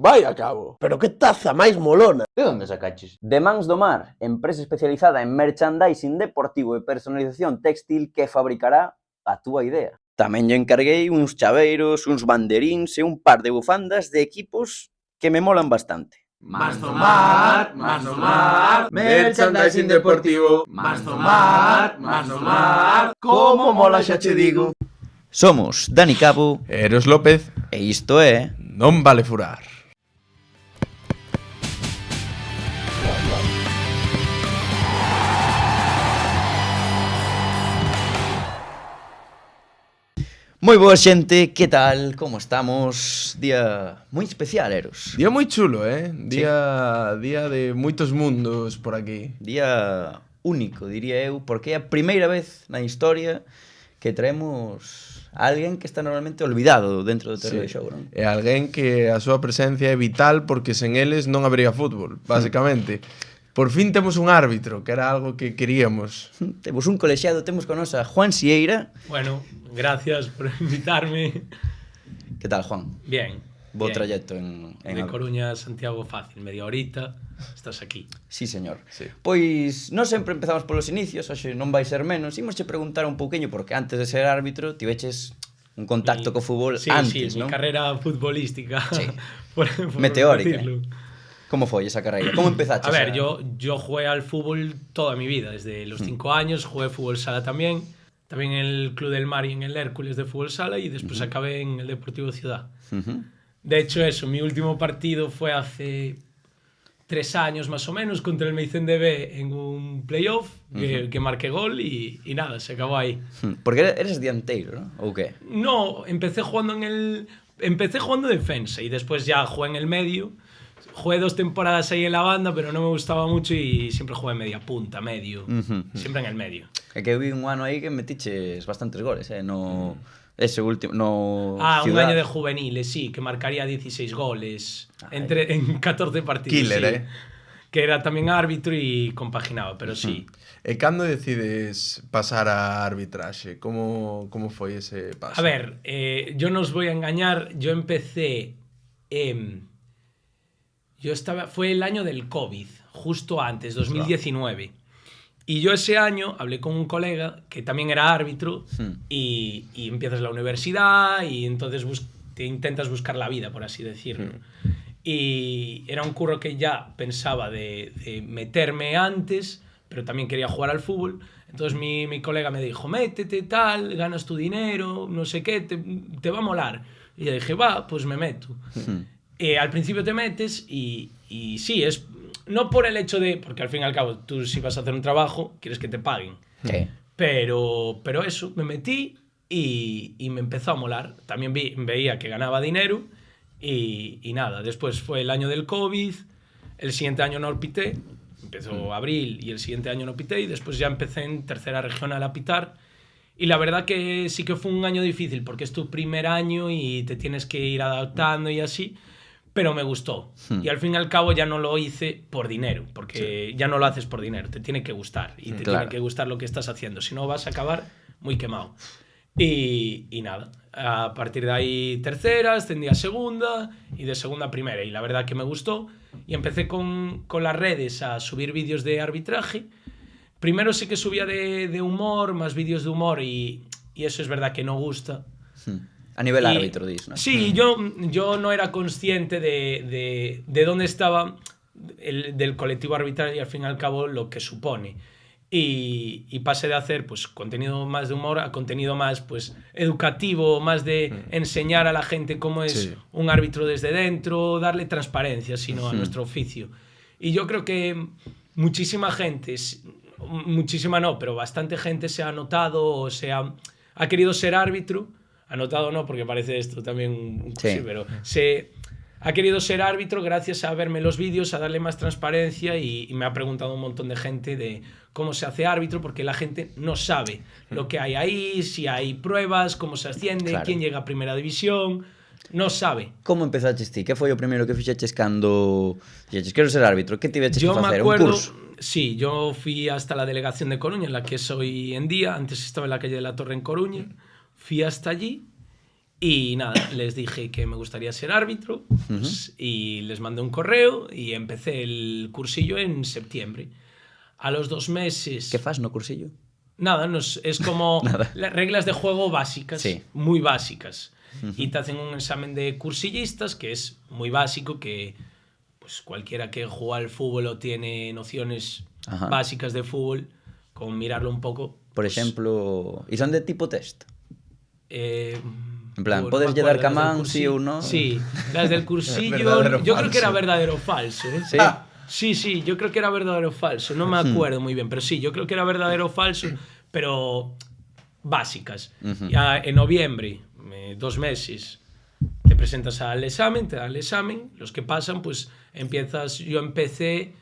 Vai a cabo, pero que taza máis molona. De onde sacaches? De Mans do Mar, empresa especializada en merchandising deportivo e personalización textil que fabricará a túa idea. Tamén lle encarguei uns chaveiros, uns banderíns e un par de bufandas de equipos que me molan bastante. Mans do Mar, merchandising deportivo. Mans do Mar, como mola xa che digo. Somos Dani Cabo Eros López e isto é Non Vale Furar. Moi boa xente, que tal? Como estamos? Día moi especial, Eros. Día moi chulo, Día de moitos mundos por aquí. Día único, diría eu, porque é a primeira vez na historia que traemos a alguén que está normalmente olvidado dentro do terreo de xogo, non? É alguén que a súa presencia é vital porque sen eles non habería fútbol, basicamente. Por fin temos un árbitro, que era algo que queríamos. Temos un colexiado, temos con nosa Juan Sieira. Bueno, gracias por invitarme. Que tal, Juan? Bien. Bo bien. trayecto en De Coruña a Santiago fácil, media horita, estás aquí. Sí, señor. Sí. Pois non sempre empezamos polos inicios, hoxe non vai ser menos. Imosche preguntar un pouquiño, porque antes de ser árbitro tiveches un contacto co fútbol antes, mi non? carrera futbolística. Sí. por Meteórica. decirlo. Como foi esa carreira? Como empezaches? A ver, yo jugué al fútbol toda mi vida, desde los 5 años, jugué fútbol sala también en el Club del Mar y en el Hércules de fútbol sala, y después acabé en el Deportivo Ciudad. De hecho, eso, mi último partido fue hace 3 años más o menos contra el Meicén de B en un playoff que marqué gol y nada, se acabó ahí. Porque eres dianteiro, ¿no? ¿O qué? No, empecé jugando defensa y después ya jugué en el medio. Jugué 2 temporadas ahí en la banda, pero no me gustaba mucho y siempre jugué media punta, medio, siempre en el medio. É que eu vi un ano aí que metiches bastantes goles, no ese último, no Ciudad. Un Ciudad. año de juveniles, sí, que marcaría 16 goles en 14 partidos. Killer, sí. Que era tamén árbitro e compaginaba, pero sí. E cando decides pasar a arbitraxe? Como foi ese paso? A ver, yo no os voy a engañar, yo empecé fue el año del COVID, justo antes, 2019. Y yo ese año hablé con un colega que también era árbitro y empiezas la universidad y entonces te intentas buscar la vida, por así decirlo. Y era un curro que ya pensaba de meterme antes, pero también quería jugar al fútbol. Entonces mi colega me dijo, métete, tal, ganas tu dinero, no sé qué, te va a molar. Y yo dije, va, pues me meto. Al principio te metes y sí, es no por el hecho de... Porque al fin y al cabo, tú si vas a hacer un trabajo, quieres que te paguen. Sí. Pero eso, me metí y me empezó a molar. También veía que ganaba dinero y nada. Después fue el año del COVID, el siguiente año no pité, empezó abril y el siguiente año no pité y después ya empecé en tercera regional a pitar. Y la verdad que sí que fue un año difícil porque es tu primer año y te tienes que ir adaptando y así. Pero me gustó. Y al fin y al cabo ya no lo hice por dinero, porque ya no lo haces por dinero, te tiene que gustar. Y te tiene que gustar lo que estás haciendo, si no vas a acabar muy quemado. Y nada, a partir de ahí tercera, ascendí a segunda y de segunda a primera. Y la verdad que me gustó. Y empecé con las redes a subir vídeos de arbitraje. Primero sí que subía de humor, más vídeos de humor y eso es verdad que no gusta. A nivel árbitro, dis, ¿no? Sí, yo no era consciente de dónde estaba del colectivo arbitral y al fin y al cabo lo que supone. Y pasé de hacer pues contenido más de humor a contenido más pues educativo, más de enseñar a la gente cómo es un árbitro desde dentro, darle transparencia, sino a nuestro oficio. Y yo creo que muchísima gente, muchísima no, pero bastante gente se ha notado o ha querido ser árbitro. Anotado no, porque parece esto también un sí, pero se ha querido ser árbitro gracias a verme los vídeos, a darle más transparencia y me ha preguntado un montón de gente de cómo se hace árbitro, porque la gente no sabe lo que hay ahí, si hay pruebas, cómo se asciende, quién llega a primera división, no sabe. Como empezaches ti? Que foi o primeiro que fixeches cando dixeches quero ser árbitro? Que tiveches que facer? Me acuerdo, un curso? Sí, yo fui hasta la delegación de Coruña, en la que soy en día, antes estaba en la calle de la Torre en Coruña. Fui hasta allí Y nada, les dije que me gustaría ser árbitro pues, y les mandé un correo y empecé el cursillo en septiembre. A los 2 meses... ¿Qué fas no cursillo? Nada, es como las reglas de juego básicas, Sí. muy básicas. Y te hacen un examen de cursillistas que es muy básico, que pues cualquiera que juega al fútbol o tiene nociones básicas de fútbol, con mirarlo un poco... Por pues, ejemplo, ¿y son de tipo test? En plan, no ¿podes me lle dar acuerdo, las del camán, sí cursillo- o no? Sí, las del cursillo... Verdadero yo creo que era falso. verdadero o falso. ¿eh? Sí. Sí, yo creo que era verdadero o falso. No me acuerdo muy bien, pero sí, yo creo que era verdadero o falso, pero básicas. Ya en noviembre, 2 meses, te presentas al examen, te dan el examen, los que pasan, pues empiezas... Yo empecé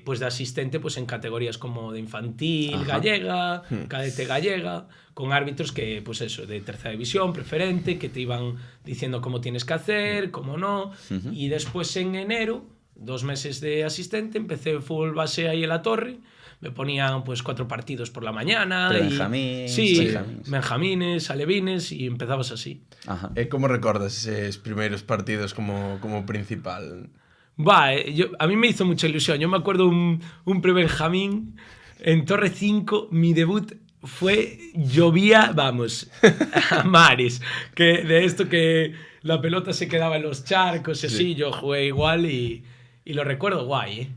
pues de asistente pues en categorías como de infantil gallega, cadete gallega, con árbitros que, pues eso, de tercera división, preferente, que te iban diciendo cómo tienes que hacer, cómo no. Y después en enero, 2 meses de asistente, empecé fútbol base ahí en la Torre. Me ponían pues 4 partidos por la mañana. Pre-benjamín, Sí, benjamíns. benjamines, alevines, y empezabas así. Ajá. E como recordas eses primeiros partidos como principal? A mí me hizo mucha ilusión. Yo me acuerdo un pre-benjamín en Torre 5, mi debut fue, llovía, vamos, a mares. Que de esto que la pelota se quedaba en los charcos y así, yo jugué igual y lo recuerdo guay, ¿eh?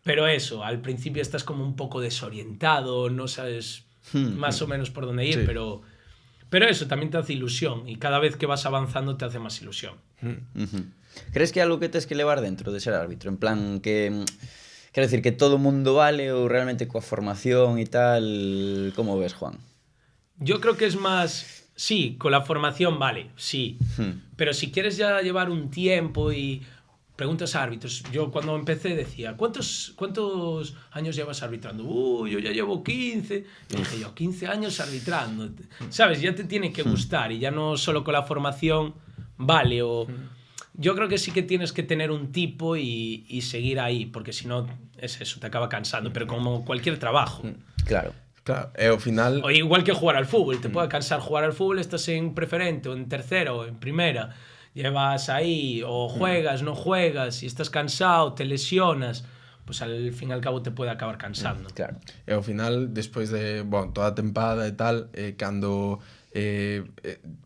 Pero eso, al principio estás como un poco desorientado, no sabes más o menos por dónde ir, Sí. pero eso también te hace ilusión y cada vez que vas avanzando te hace más ilusión. Crees que é algo que tes que levar dentro de ser árbitro? En plan, que... Quero decir, que todo o mundo vale ou realmente coa formación e tal... Como ves, Juan? Yo creo que es más... Sí, con la formación vale, sí. Pero si quieres ya llevar un tiempo y preguntas a árbitros... Yo cuando empecé decía, ¿cuántos años llevas arbitrando? Yo ya llevo 15. Y dije yo, 15 años arbitrando. ¿Sabes? Ya te tiene que gustar y ya no solo con la formación vale o... Yo creo que sí que tienes que tener un tipo y seguir ahí, porque si no, es eso, te acaba cansando. Pero como cualquier trabajo. Claro. Claro, e ao final... O igual que jugar al fútbol, te puede cansar jugar al fútbol, estás en preferente o en tercera o en primera, llevas ahí o juegas, no juegas, si estás cansado, te lesionas, pues al fin y al cabo te puede acabar cansando. Claro. E ao final, despois de toda a tempada e tal, cando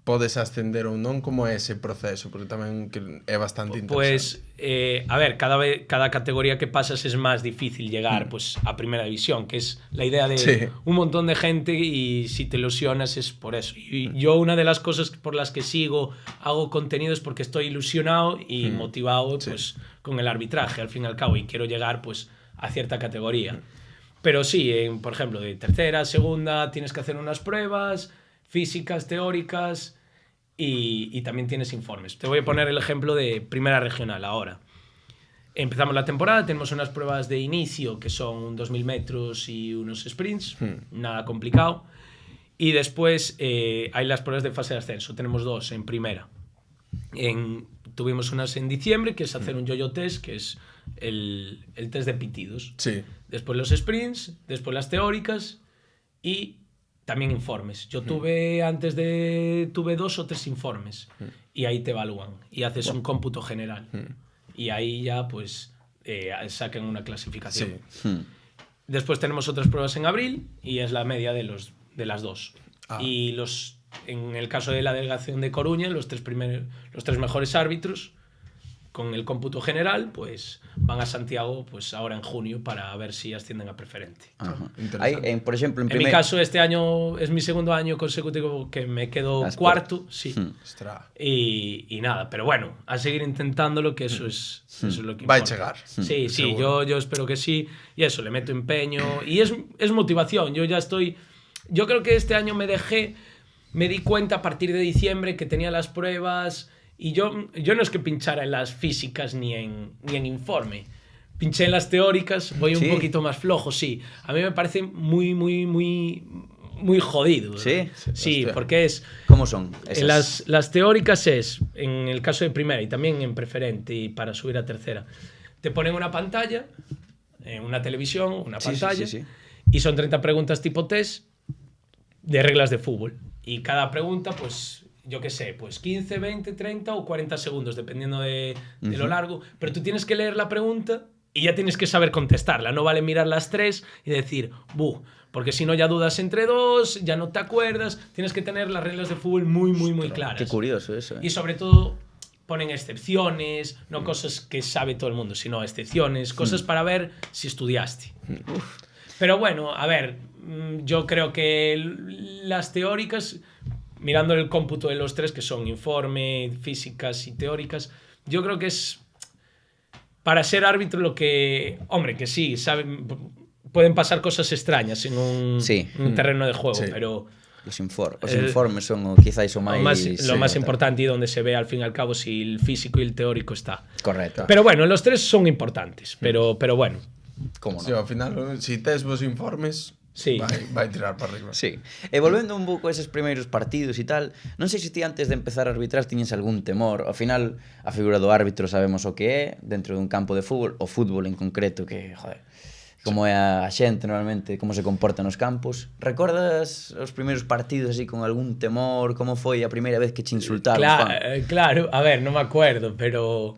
podes ascender ou non, como é ese proceso? Porque tamén que é bastante Pues, interesante. a ver, cada categoría que pasas es más difícil llegar pues, a primera división, que es la idea de Sí. un montón de gente y si te ilusionas es por eso. Y yo una de las cosas por las que hago contenido es porque estoy ilusionado y motivado pues, con el arbitraje, al fin y al cabo, y quiero llegar pues, a cierta categoría. Pero sí, por ejemplo, de tercera, segunda, tienes que hacer unas pruebas físicas, teóricas y también tienes informes. Te voy a poner el ejemplo de primera regional ahora. Empezamos la temporada, tenemos unas pruebas de inicio que son 2.000 metros y unos sprints, nada complicado. Y después hay las pruebas de fase de ascenso, tenemos 2 en primera. Tuvimos unas en diciembre, que es hacer un yo-yo test, que es el test de pitidos. Sí. Después los sprints, después las teóricas y también informes. Yo tuve 2 o 3 informes y ahí te evalúan y haces un cómputo general. Y ahí ya pues sacan una clasificación. Sí. Después tenemos otras pruebas en abril y es la media de las 2. Y en el caso de la delegación de Coruña, los 3 mejores árbitros con el cómputo general, pues van a Santiago pues ahora en junio para ver si ascienden a preferente. Interesante. Por exemplo, En mi caso, este año es mi segundo año consecutivo que me quedo cuarto, sí. Ostras. Y nada, pero bueno, a seguir intentándolo, que eso es lo que Vai importa. chegar. Sí, Seguro. yo espero que sí. Y eso, le meto empeño. Y es motivación. Yo creo que este año me di cuenta a partir de diciembre que tenía las pruebas. Y yo no es que pinchara en las físicas ni en informe. Pinché en las teóricas, voy un poquito más flojo, sí. A mí me parece muy, muy, muy, muy jodido. ¿Sí? Sí, Hostia. porque es... Como son? Esas... Las teóricas es, en el caso de primera y también en preferente y para subir a tercera, te ponen una pantalla, una televisión, una pantalla, sí. y son 30 preguntas tipo test de reglas de fútbol. Y cada pregunta, pues yo qué sé, pues 15, 20, 30 o 40 segundos, dependiendo de lo largo. Pero tú tienes que leer la pregunta y ya tienes que saber contestarla. No vale mirar las tres y decir, buh, porque si no ya dudas entre dos, ya no te acuerdas. Tienes que tener las reglas de fútbol muy claras. Qué curioso eso, ¿eh? Y sobre todo ponen excepciones, no cosas que sabe todo el mundo, sino excepciones, cosas para ver si estudiaste. Pero bueno, a ver, yo creo que las teóricas, mirando el cómputo de los tres, que son informe, físicas y teóricas, yo creo que es para ser árbitro lo que... Hombre, que sí, saben, pueden pasar cosas extrañas en un terreno de juego, pero... Os informes son quizáis o máis... Lo más importante y donde se ve al fin y al cabo si el físico y el teórico está. Correcto. Pero bueno, los tres son importantes, pero bueno. Como Sí, non? ao final, si tes vos informes, Sí. vai tirar para arriba. Sí. E volvendo un pouco a eses primeiros partidos e tal, non sei se ti antes de empezar a arbitrar tiñes algún temor. Ao final, a figura do árbitro sabemos o que é dentro dun campo de fútbol, o fútbol en concreto, que, joder, como é a xente normalmente, como se comporta nos campos. Recordas os primeiros partidos así con algún temor? Como foi a primeira vez que te insultaron, Juan? Claro, a ver, no me acuerdo, pero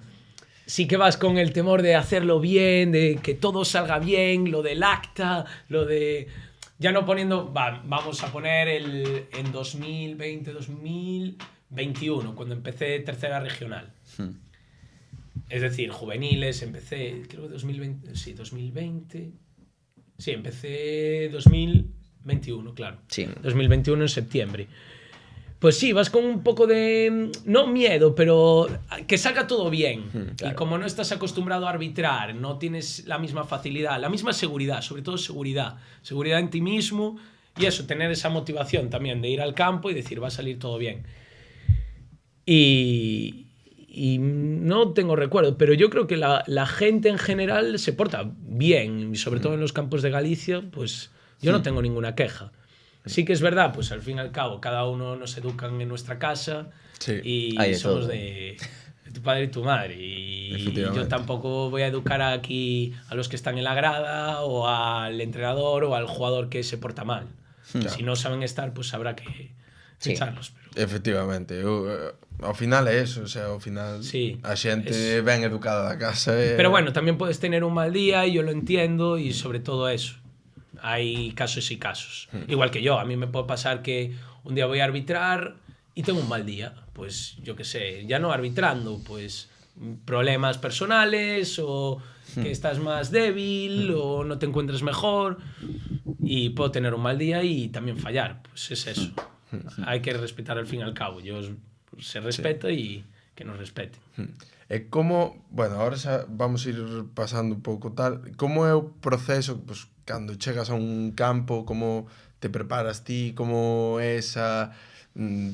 sí que vas con el temor de hacerlo bien, de que todo salga bien, lo del acta, lo de... Ya no poniendo... vamos a poner en 2020, 2021, cuando empecé tercera regional. Es decir, juveniles, empecé, creo que 2020, sí, 2020. Sí, empecé 2021, claro. Sí. 2021 en septiembre. Pues sí, vas con un poco de, no miedo, pero que salga todo bien. Claro. Y como no estás acostumbrado a arbitrar, no tienes la misma facilidad, la misma seguridad, sobre todo seguridad. Seguridad en ti mismo y eso, tener esa motivación también de ir al campo y decir, va a salir todo bien. Y no tengo recuerdo, pero yo creo que la gente en general se porta bien, y sobre todo en los campos de Galicia, pues yo no tengo ninguna queja. Sí que es verdad, pues al fin y al cabo, cada uno nos educan en nuestra casa y somos de tu padre y tu madre. Y yo tampoco voy a educar aquí a los que están en la grada o al entrenador o al jugador que se porta mal. Si no saben estar, pues habrá que echarlos. Pero... Efectivamente, ao final é eso, o sea, ao final a xente ben educada da casa. Pero bueno, también puedes tener un mal día y yo lo entiendo y sobre todo eso. Hay casos y casos. Igual que yo, a mí me puede pasar que un día voy a arbitrar y tengo un mal día. Pues yo qué sé, ya no arbitrando, pues problemas personales o que estás más débil o no te encuentras mejor y puedo tener un mal día y también fallar. Pues es eso. Hay que respetar al fin y al cabo. Se respeta y que nos respeten. E como, bueno, ahora xa vamos a ir pasando un pouco tal, como é o proceso, pues, cando chegas a un campo, como te preparas ti, como é esa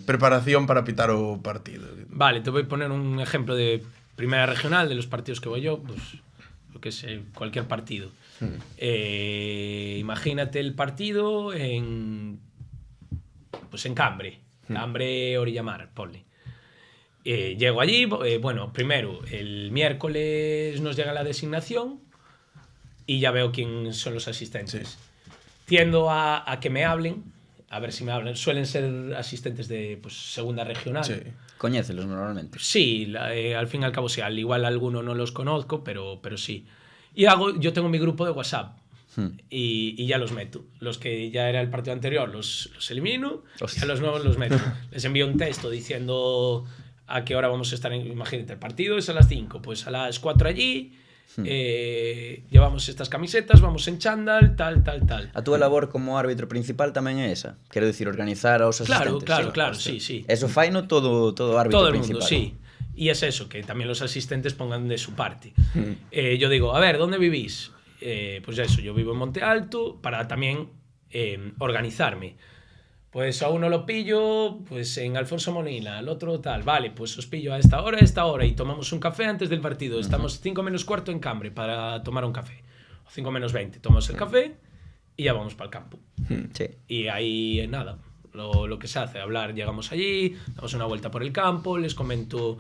preparación para pitar o partido? Vale, te voy a poner un ejemplo de primera regional, de los partidos que voy yo, pues, lo que sé, cualquier partido. Imagínate el partido en Cambre, Cambre Orillamar, ponle. Llego allí, bueno, primero, el miércoles nos llega la designación y ya veo quién son los asistentes. Tiendo a que me hablen, a ver si me hablan. Suelen ser asistentes de segunda regional. Sí. Coñécelos normalmente. Sí, al fin y al cabo sí. Al igual alguno no los conozco, pero sí. Y yo tengo mi grupo de WhatsApp. Y ya los meto. Los que ya era el partido anterior los elimino. Hostia. Y a los nuevos los meto. Les envío un texto diciendo a qué hora vamos a estar. Imagínate, el partido es a las 5. Pues a las 4 allí. Llevamos estas camisetas, vamos en chándal, tal. A túa labor como árbitro principal tamén é esa. Quero dicir, organizar aos asistentes. Claro, sí. Eso faino todo árbitro todo el principal. Mundo, sí. Y es eso, que también los asistentes pongan de su parte. Yo digo, a ver, ¿dónde vivís? Pues eso, yo vivo en Monte Alto, para también organizarme. Pues a uno lo pillo pues en Alfonso Molina, al otro tal, vale, pues os pillo a esta hora, y tomamos un café antes del partido. Estamos 5 menos cuarto en Cambre para tomar un café. O 5 menos 20, tomamos el café y ya vamos para el campo. Sí. Y ahí nada, lo que se hace, hablar, llegamos allí, damos una vuelta por el campo, les comento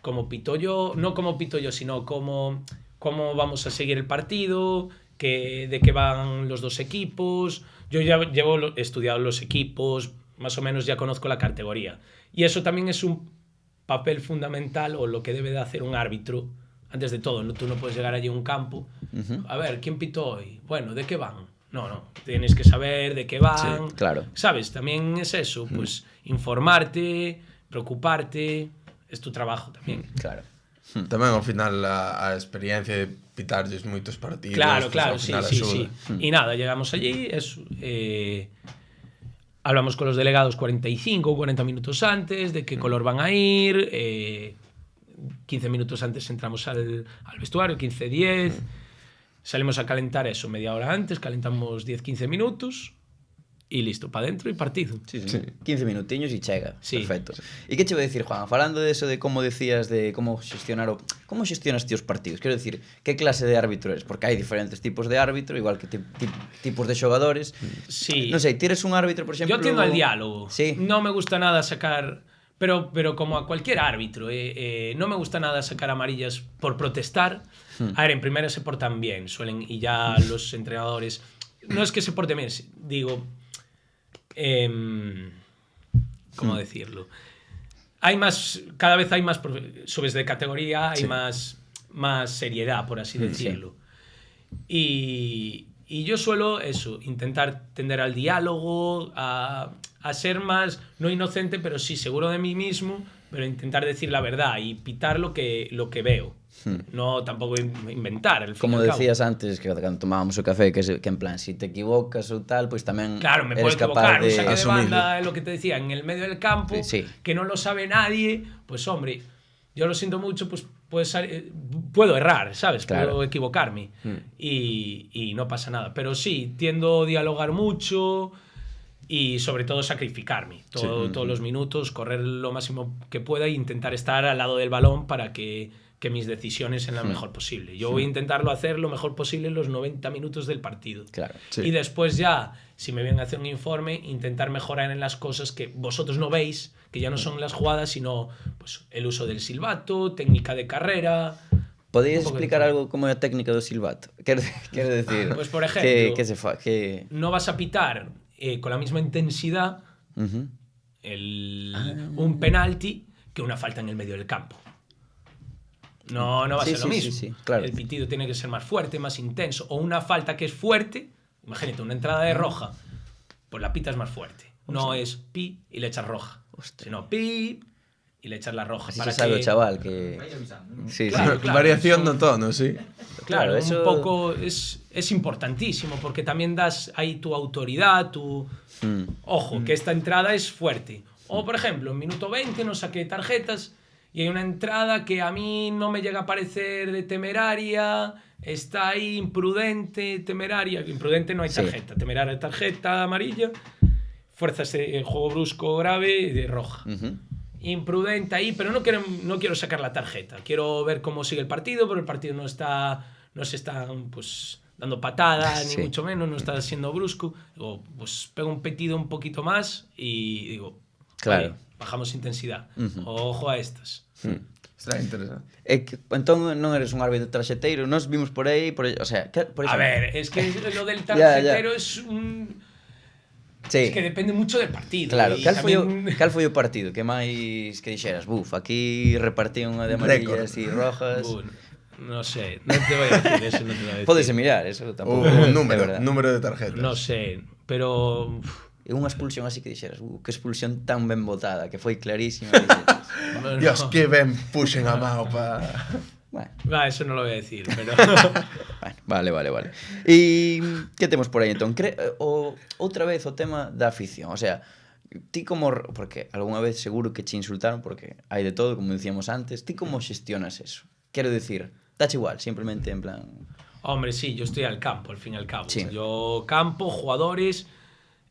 cómo pito yo, no cómo pito yo, sino cómo vamos a seguir el partido, de qué van los dos equipos. Yo ya llevo estudiado los equipos, más o menos ya conozco la categoría. Y eso también es un papel fundamental, o lo que debe de hacer un árbitro. Antes de todo, tú no puedes llegar allí a un campo. A ver, ¿quién pitó hoy? Bueno, ¿de qué van? No. Tienes que saber de qué van. Sí, claro. ¿Sabes? También es eso, pues informarte, preocuparte. Es tu trabajo también. Claro. Tamén ao final a experiencia de pitarlles moitos partidos. Claro, ao sí, final sí, axuda. sí. Y nada, llegamos allí, hablamos con los delegados 45 o 40 minutos antes de qué color van a ir, 15 minutos antes entramos al vestuario, 15-10, salimos a calentar eso media hora antes, calentamos 10-15 minutos y listo, para dentro y partido. Sí. 15 Sí. minutiños e chega. Sí. Perfecto. E que che vou dicir, Juan? Falando de eso de como decías de como xestionar como xestionas ti os partidos? Quero dicir, que clase de árbitro eres? Porque hai diferentes tipos de árbitro, igual que tipos de xogadores. Sí. Non sei, tires un árbitro, por exemplo... Yo tiendo al diálogo. Sí. No me gusta nada sacar... Pero como a cualquier árbitro, no me gusta nada sacar amarillas por protestar. A ver, en primera se portan bien, y ya los entrenadores... No es que se porten bien, digo... ¿Cómo decirlo? Cada vez hay más... Subes de categoría, hay más seriedad, por así decirlo. Y yo suelo intentar tender al diálogo, a ser más, no inocente, pero sí seguro de mí mismo, pero intentar decir la verdad y pitar lo que veo. No tampoco inventar. Al fin Como y al cabo. decías antes, que cando tomábamos o café, que en plan, si te equivocas ou tal, pois tamén Claro, me eres puedo capaz equivocar. Un saque de asumirlo. banda, lo que te decía, en el medio del campo, Sí. que no lo sabe nadie, pues hombre, yo lo siento mucho, pues puedo errar, ¿sabes? Claro. Puedo equivocarme y no pasa nada. Pero sí, tiendo a dialogar mucho y sobre todo sacrificarme. Todos los minutos, correr lo máximo que pueda e intentar estar al lado del balón para que mis decisiones sean lo mejor posible. Yo voy a intentarlo hacer lo mejor posible en los 90 minutos del partido. Claro. Sí. Y después ya, si me vienen a hacer un informe, intentar mejorar en las cosas que vosotros no veis, que ya no son las jugadas, sino pues, el uso del silbato, técnica de carrera... Podías Un pouco de explicar todo. algo como é a técnica do silbato? Quero decir, Pues, por ejemplo, que se fa, que... No vas a pitar con la misma intensidad un penalti que una falta en el medio del campo. No va a Sí, ser lo mismo. sí, claro. El pitido tiene que ser más fuerte, más intenso. O una falta que es fuerte, imagínate, una entrada de roja, pues la pitas más fuerte. No es pi y le echas roja, sino pi y le echas la roja. Así para se sabe que... o chaval que... Sí, Claro, sí. Variación no tono, sí. Claro, eso- un poco es importantísimo porque también das ahí tu autoridad, Ojo, que esta entrada es fuerte. O, por ejemplo, en minuto 20 no saqué tarjetas y hay una entrada que a mí no me llega a parecer de temeraria, está ahí imprudente, temeraria. Imprudente no hay tarjeta, temeraria tarjeta amarilla, fuerza ese juego brusco grave de roja. Imprudente ahí, pero no quiero sacar la tarjeta. Quiero ver cómo sigue el partido, pero el partido no se está pues dando patadas, ni mucho menos, no está siendo brusco. Digo, pues pego un petido un poquito más y digo, Claro. oye, bajamos intensidad. Ojo a estas. Será interesante. É que, entón non eres un árbitro tarxeteiro, nos vimos por aí, o sea, por A exemplo, ver, es que lo del Ya, ya. tarjetero es un... sí. Es que depende mucho del partido. Claro, y cal también... foi o partido que máis que dixeras, buf, aquí repartían unha de amarillas e rojas. No sé, no te voy a decir eso, no te voy a decir. Pódese mirar, eso tampouco. O é número, verdad. número de tarjetas. No sé, pero... E unha expulsión así que dixeras, que expulsión tan ben botada, que foi clarísima. Que dixeras, no. Dios, que ben puxen a mao pa... bueno, Va, eso no lo voy a decir, pero... bueno, vale. E que temos por aí entón? Outra vez o tema da afición, o sea, ti como... Porque algunha vez seguro que che insultaron, porque hai de todo, como dicíamos antes, ti como xestionas eso? Quero dicir, dache igual, simplemente en plan... Hombre, sí, yo estoy al campo, al fin y al cabo. Sí. Yo campo, jugadores,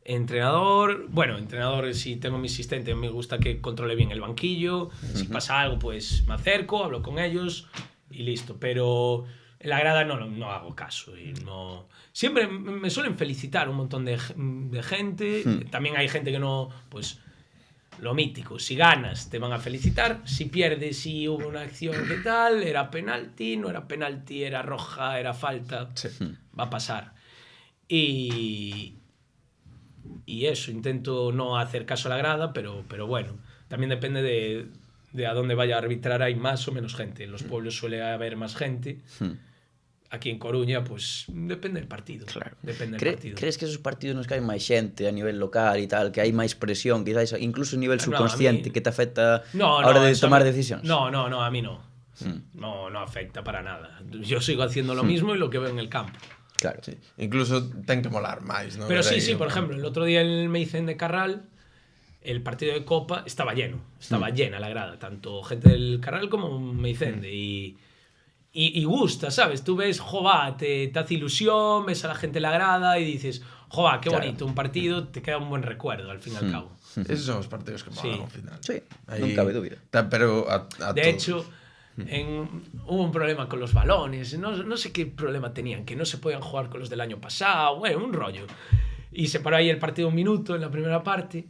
entrenador... Bueno, entrenador, si tengo mi asistente, me gusta que controle bien el banquillo. Si pasa algo, pues me acerco, hablo con ellos y listo. Pero en la grada no hago caso. Y no... Siempre me suelen felicitar un montón de gente. También hay gente que no... Pues lo mítico, si ganas te van a felicitar, si pierdes, si hubo una acción que tal, era penalti, no era penalti, era roja, era falta, Sí. va a pasar. Y y eso, intento no hacer caso a la grada, pero bueno, también depende de a dónde vaya a arbitrar, hay más o menos gente. En los pueblos suele haber más gente. Aquí en Coruña, pues depende del partido. Claro. Depende del partido. Crees que esos partidos nos que hai máis xente a nivel local e tal, que hai máis presión, quizás incluso a nivel subconsciente, que te afecta a hora de tomar decisiones? No, a mí no. No afecta para nada. Yo sigo haciendo lo mismo y lo que veo en el campo. Claro. Sí. Incluso ten que molar máis, ¿no? Pero sí, Ver aí, por ejemplo, el otro día en el Meicén de Carral, el partido de Copa estaba lleno. Estaba llena la grada, tanto gente del Carral como Meicén. Y gusta, ¿sabes? Tú ves, jova, te hace ilusión, ves a la gente en la grada y dices, jova, qué bonito, un partido, te queda un buen recuerdo al fin y al cabo. Esos son os partidos que molan Sí. ao final. Sí, Aí, non cabe dúbida. Pero De hecho, hubo un problema con los balones, no sé qué problema tenían, que no se podían jugar con los del año pasado, bueno, un rollo. Y se paró ahí el partido un minuto en la primera parte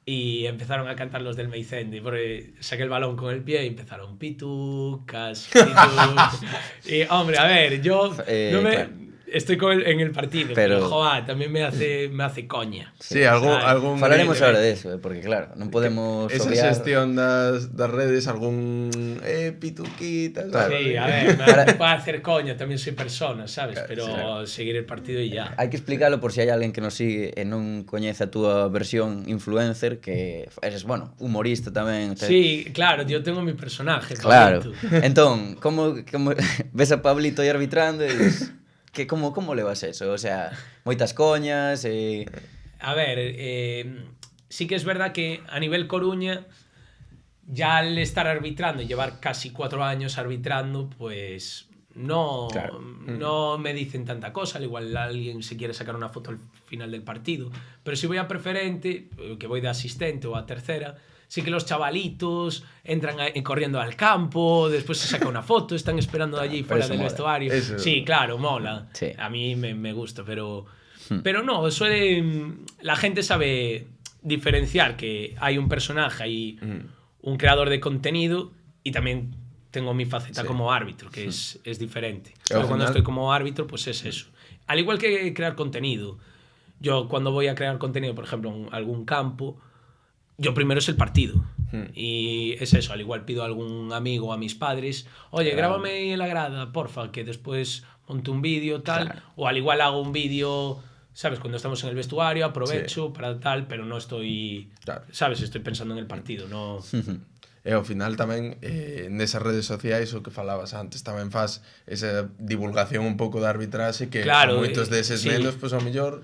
y empezaron a cantar los del Meicén, porque saqué el balón con el pie y empezaron pitucas. Y hombre, a ver, yo no me... Claro. Estoy en el partido, pero joder, también me hace coña. Sí, algún Falaremos ahora de eso, porque claro, non podemos esa obviar... xestión das redes, algún pituquita, ¿sabes? Sí, a ver, me puede hacer coña, también soy persona, ¿sabes? Pero claro. seguir el partido y ya. Hai que explicarlo por si hai alguén que nos sigue e non coñece a túa versión influencer, que eres, bueno, humorista tamén. Sí, claro, yo tengo mi personaje. Claro. Pablito. Entón, como ves a Pablito aí arbitrando e dices, como levas eso? O sea, moitas coñas A ver, sí que es verdad que a nivel Coruña, ya al estar arbitrando y llevar casi 4 años arbitrando, pues no me dicen tanta cosa. Al igual alguien se quiere sacar una foto al final del partido. Pero si voy a preferente, que voy de asistente o a tercera, sí que los chavalitos entran corriendo al campo, después se saca una foto, están esperando allí fuera del vestuario. Eso. Sí, claro, mola. Sí. A mí me gusta, pero no, la gente sabe diferenciar que hay un personaje y un creador de contenido, y también tengo mi faceta como árbitro, que es diferente. Pero cuando estoy como árbitro, pues es eso. Al igual que crear contenido. Yo cuando voy a crear contenido, por ejemplo, en algún campo, yo primero es el partido. Y es eso, al igual pido a algún amigo o a mis padres, oye, grábame en la grada, porfa, que después monte un vídeo, tal. Claro. O al igual hago un vídeo, ¿sabes? Cuando estamos en el vestuario, aprovecho para tal, pero no estoy, ¿sabes? Estoy pensando en el partido, no... E ao final tamén nesas redes sociais o que falabas antes tamén faz esa divulgación un pouco da arbitraxe que claro, moitos deses nenos pois ao mellor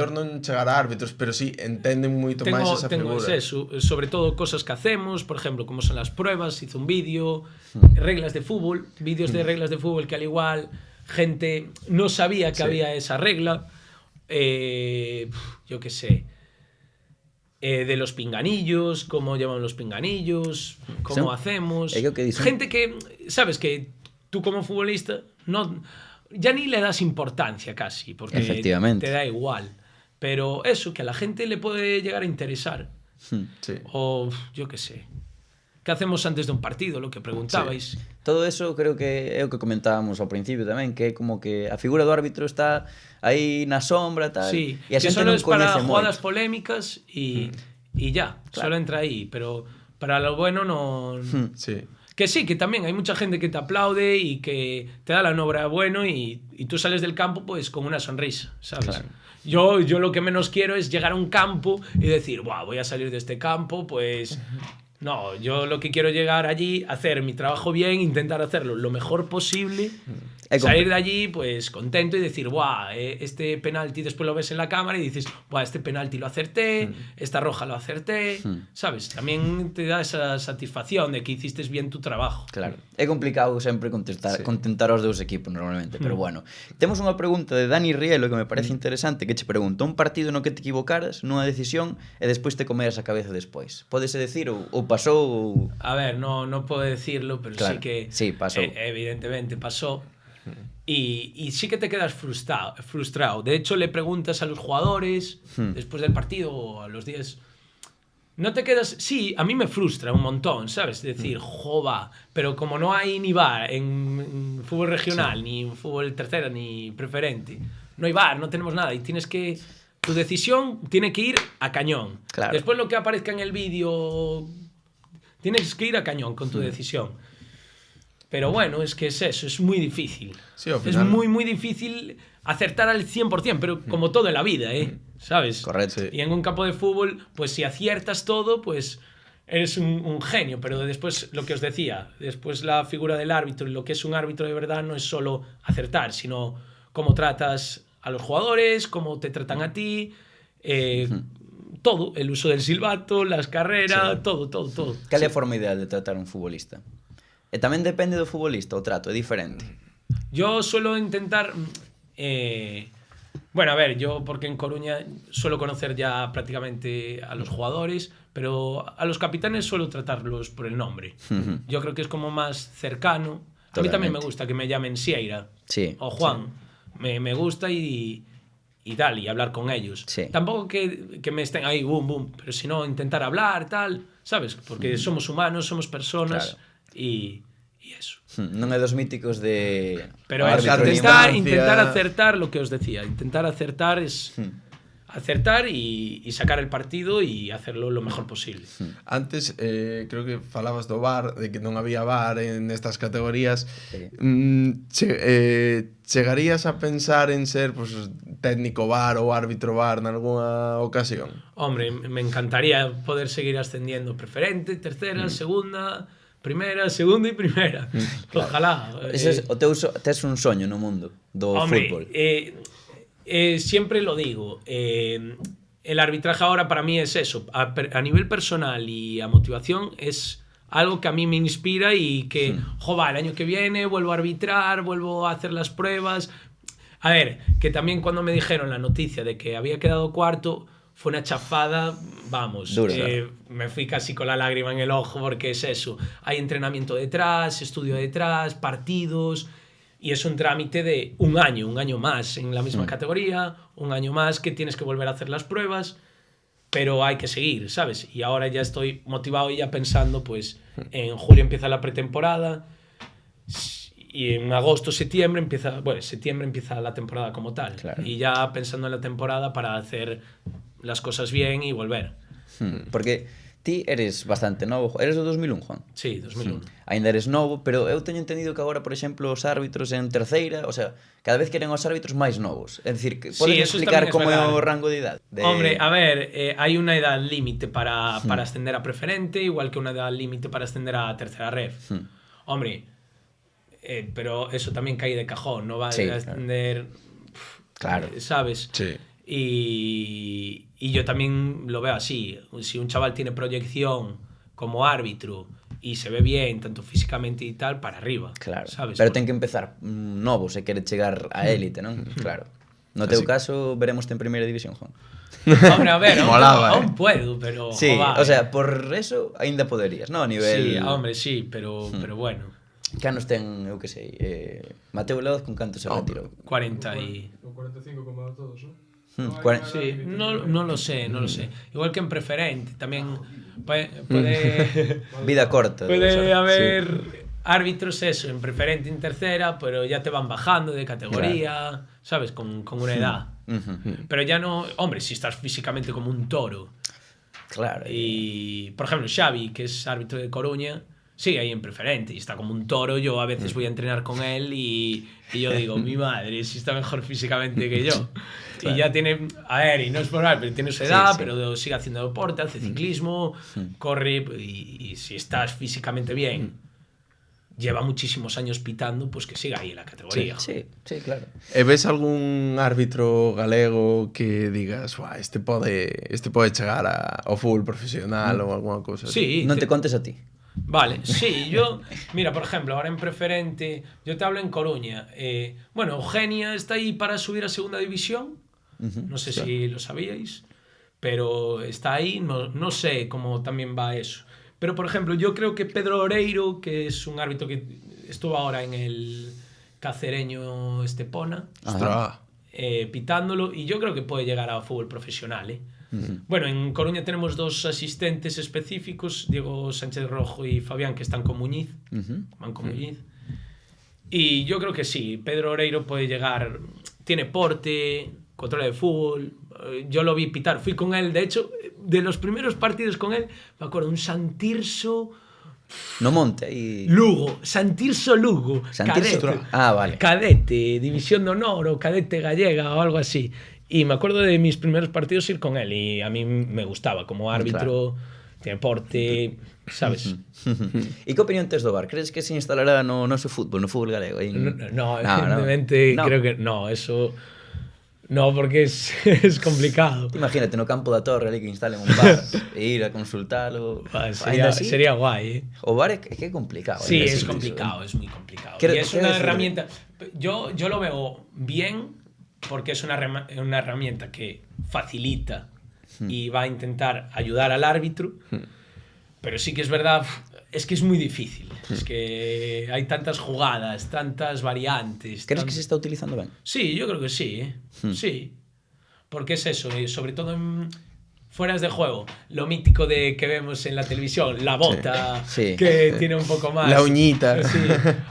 non chegar a árbitros, pero sí entenden moito máis esa figura. Eso, sobre todo cosas que hacemos, por ejemplo, como son las pruebas, hice un vídeo, reglas de fútbol, vídeos de reglas de fútbol que al igual gente no sabía que había esa regla, yo qué sé, de los pinganillos, cómo llevan los pinganillos, cómo hacemos. Gente que, sabes, que tú como futbolista ya ni le das importancia casi, porque te da igual. Pero eso, que a la gente le puede llegar a interesar. Sí. O yo qué sé. ¿Qué hacemos antes de un partido? Lo que preguntabais. Sí. Todo eso creo que é o que comentábamos ao principio tamén, que é como que a figura do árbitro está aí na sombra, tal. Sí, e a que xente solo non es para coñece jugadas moito. polémicas y ya, solo entra ahí. Pero para lo bueno no... Sí. Que sí, que también hay mucha gente que te aplaude y que te da la enhorabuena y tú sales del campo pues con una sonrisa, ¿sabes? Claro. Yo lo que menos quiero es llegar a un campo y decir, "Buah, voy a salir de este campo, pues..." No, yo lo que quiero llegar allí, hacer mi trabajo bien, intentar hacerlo lo mejor posible, salir de allí pues contento y decir, "Buah, este penalti", después lo ves en la cámara y dices, "Buah, este penalti lo acerté, esta roja lo acerté", ¿sabes? También te da esa satisfacción de que hiciste bien tu trabajo. Claro, é complicado sempre contentar aos dous equipos normalmente, pero bueno. Temos unha pregunta de Dani Rielo que me parece interesante, que che pregunta: un partido no que te equivocaras nunha decisión e despois te comeras a cabeza despois. Pódese decir ou pasou? A ver, no puedo decirlo, pero claro, sí que sí, pasó. Evidentemente pasó. Y sí que te quedas frustrado. De hecho, le preguntas a los jugadores después del partido o a los días. No te quedas... Sí, a mí me frustra un montón, ¿sabes? Decir, jova, pero como no hay ni VAR en fútbol regional, ni en fútbol tercera, ni preferente, no hay VAR, no tenemos nada y tienes que Tu decisión tiene que ir a cañón. Claro. Después lo que aparezca en el vídeo, tienes que ir a cañón con tu decisión. Pero bueno, es que es eso, es muy difícil. Sí, al Es final- muy, muy difícil acertar al 100%, pero como todo en la vida, ¿sabes? Correcto. Sí. Y en un campo de fútbol, pues si aciertas todo, pues eres un genio. Pero después, lo que os decía, después la figura del árbitro y lo que es un árbitro de verdad no es solo acertar, sino cómo tratas a los jugadores, cómo te tratan a ti, todo, el uso del silbato, las carreras, todo. Cal é a forma ideal de tratar un futbolista? E tamén depende do futbolista, o trato é diferente. Yo suelo intentar... bueno, a ver, yo porque en Coruña suelo conocer ya prácticamente a los jugadores, pero a los capitanes suelo tratarlos por el nombre. Yo creo que es como más cercano. A mí también me Totalmente. gusta que me llamen Sieira Sí, o Juan. Me gusta y tal, y hablar con ellos. Sí. Tampoco que me estén ahí, boom, boom, pero sino intentar hablar, tal, ¿sabes? Porque somos humanos, somos personas y eso. Non é dos míticos de... Pero o es árbitro distancia. intentar acertar lo que os decía. Intentar acertar es acertar y sacar el partido y hacerlo lo mejor posible. Antes, creo que falabas do VAR, de que non había VAR en estas categorías. Sí. Chegarías a pensar en ser pues, técnico VAR ou árbitro VAR nalgúna ocasión? Hombre, me encantaría poder seguir ascendiendo preferente, tercera, segunda, primera, segunda y primera. Ojalá. Ese é o teu tes un soño no mundo do Hombre, fútbol. siempre lo digo. El arbitraje ahora para mí es eso. A nivel personal y a motivación es algo que a mí me inspira y que, el año que viene vuelvo a arbitrar, vuelvo a hacer las pruebas. A ver, que también cuando me dijeron la noticia de que había quedado cuarto, fue una chafada, vamos. Duro. Me fui casi con la lágrima en el ojo porque es eso. Hay entrenamiento detrás, estudio detrás, partidos. Y es un trámite de un año más en la misma categoría, un año más que tienes que volver a hacer las pruebas, pero hay que seguir, ¿sabes? Y ahora ya estoy motivado y ya pensando, pues en julio empieza la pretemporada y en agosto, septiembre empieza la temporada como tal. Claro. Y ya pensando en la temporada para hacer las cosas bien y volver. Porque ti eres bastante novo. Eres do 2001, Juan? Sí, 2001. Ainda eres novo, pero eu teño entendido que agora, por exemplo, os árbitros en terceira, o sea, cada vez queren os árbitros máis novos. É dicir, que podes eso explicar tamén es como é verdade. o rango de idade? Hombre, a ver, hay una edad límite para ascender a preferente, igual que una edad límite para ascender a tercera ref. Hombre, pero eso tamén cae de cajón, no va Sí, a ascender, Claro. ¿sabes? Sí. Y yo también lo veo así. Si un chaval tiene proyección como árbitro y se ve bien, tanto físicamente y tal, para arriba. Claro. ¿sabes? Pero ten que empezar novo se quere chegar a élite, non? Claro. No teu Así- caso, veremos en primeira división, Juan. Hombre, a ver, Molaba, aún puedo, pero... Sí, joder. o sea, por eso aínda poderías, non? A nivel... Sí, hombre, sí, pero bueno. Que anos ten, eu que sei, Mateo Laoz con canto se retirou? 40 y... Con 45 como todos, ¿no? Sí, no lo sé. Igual que en preferente, también puede Vida corta. puede ¿sabes? haber árbitros eso, en preferente, en tercera, pero ya te van bajando de categoría, ¿sabes? Con una edad. Pero ya no, hombre, si estás físicamente como un toro. Claro. Y, por ejemplo, Xavi, que es árbitro de Coruña, sigue ahí en preferente y está como un toro. Yo a veces voy a entrenar con él y yo digo, mi madre, si está mejor físicamente que yo. Y ya tiene, a ver, y no es por mal, pero tiene su edad, sí. pero sigue haciendo deporte, hace ciclismo, corre y si estás físicamente bien, lleva muchísimos años pitando, pues que siga ahí en la categoría. Sí, sí, claro. E ves algún árbitro galego que digas, este pode chegar ao fútbol profesional ou alguna cousa así? Sí, Non te contes a ti. Vale, sí, mira, por ejemplo, ahora en preferente, yo te hablo en Coruña. Bueno, Eugenia está ahí para subir a segunda división, no sé si lo sabíais, pero está ahí, no sé cómo también va eso. Pero, por ejemplo, yo creo que Pedro Oreiro, que es un árbitro que estuvo ahora en el cacereño Estepona, Ostras. pitándolo, y yo creo que puede llegar a fútbol profesional, ¿eh? Bueno, en Coruña tenemos dos asistentes específicos, Diego Sánchez Rojo y Fabián, que están con Muñiz, van con Muñiz. Y yo creo que sí, Pedro Oreiro puede llegar, tiene porte, control de fútbol, yo lo vi pitar, fui con él, de hecho, de los primeros partidos con él, me acuerdo, un San Tirso No monte aí... Lugo, San Tirso Lugo, San Tirso... cadete, vale. cadete, división de honor o cadete gallega o algo así. Y me acuerdo de mis primeros partidos ir con él y a mí me gustaba como árbitro, deporte, sabes? E que opinión tes do VAR? Crees que se instalará no noso fútbol, no fútbol galego? No, evidentemente creo que no, eso... No, porque es complicado. Imagínate no campo da Torre ali que instalen un VAR e ir a consultalo. Sería guay, ¿eh? O VAR é que é complicado. Sí, es complicado, es muy complicado. Y es una herramienta... Yo lo veo bien porque es una herramienta que facilita y va a intentar ayudar al árbitro, pero sí que es verdad, es que es muy difícil. Es que hay tantas jugadas, tantas variantes. Crees que se está utilizando ben? Sí, yo creo que sí, ¿eh? Sí. Porque es eso, sobre todo en fueras de juego, lo mítico de que vemos en la televisión, la bota, que tiene un poco más... La uñita. Sí.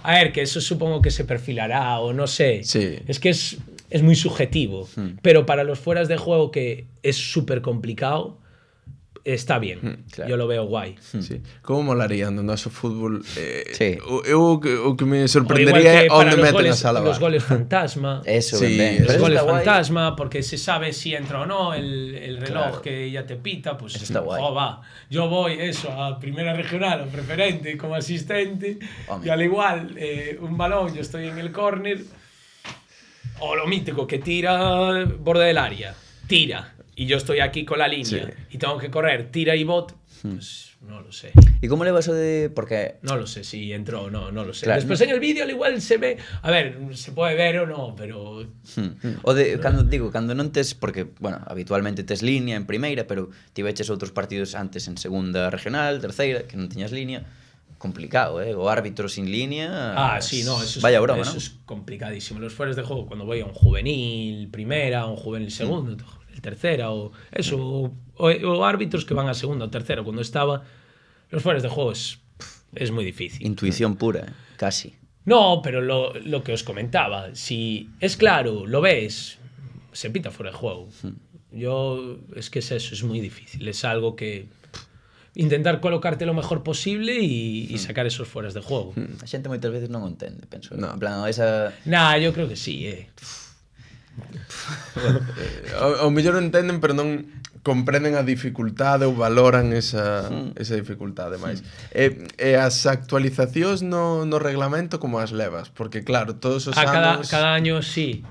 A ver, que eso supongo que se perfilará o no sé. Sí. Es que es muy subjetivo. Pero para los fueras de juego, que es súper complicado, está bien. Claro. Yo lo veo guay. Sí. Como molaría no noso fútbol? Sí. O que me O sorprendería é igual que onde para meten a sala los VAR. goles fantasma. Eso, Sí, ben. eso Los goles está guai. fantasma, porque se sabe si entra o no el reloj Claro. que ya te pita, pues Eso está guay. va. Yo voy a primera regional o preferente como asistente. Hombre. Y al igual, un balón, yo estoy en el córner, o lo mítico, que tira borde del área, tira, y yo estoy aquí con la línea, y tengo que correr, tira y bot, pues no lo sé. E como leva eso de... Porque... No lo sé si entró o no, no lo sé. Claro, Después en el vídeo al igual se ve, a ver, se puede ver o no, pero... O de, cando non tes, porque, bueno, habitualmente tes línea en primeira, pero ti veches outros partidos antes en segunda regional, terceira, que non tiñas línea, complicado, O árbitro sin línea... Sí, no, eso Vaya broma, eso ¿no? es complicadísimo. Los fueras de juego, cuando voy a un juvenil primera, un juvenil segundo, el tercera, o eso, o árbitros que van a segunda o tercera, cuando estaba, los fueras de juego es muy difícil. Intuición pura, casi. No, pero lo que os comentaba, si es claro, lo ves, se pita fuera de juego. Es que es eso, es muy difícil. Es algo que... intentar colocarte lo mejor posible y sacar esos fueras de juego. A xente moitas veces non o entende, penso. No. En plan, esa... Nah, yo creo que sí, O mellor entenden, pero non comprenden a dificultade ou valoran esa dificultade máis. E as actualizacións no reglamento como as levas? Porque claro, todos os anos... Cada año sí.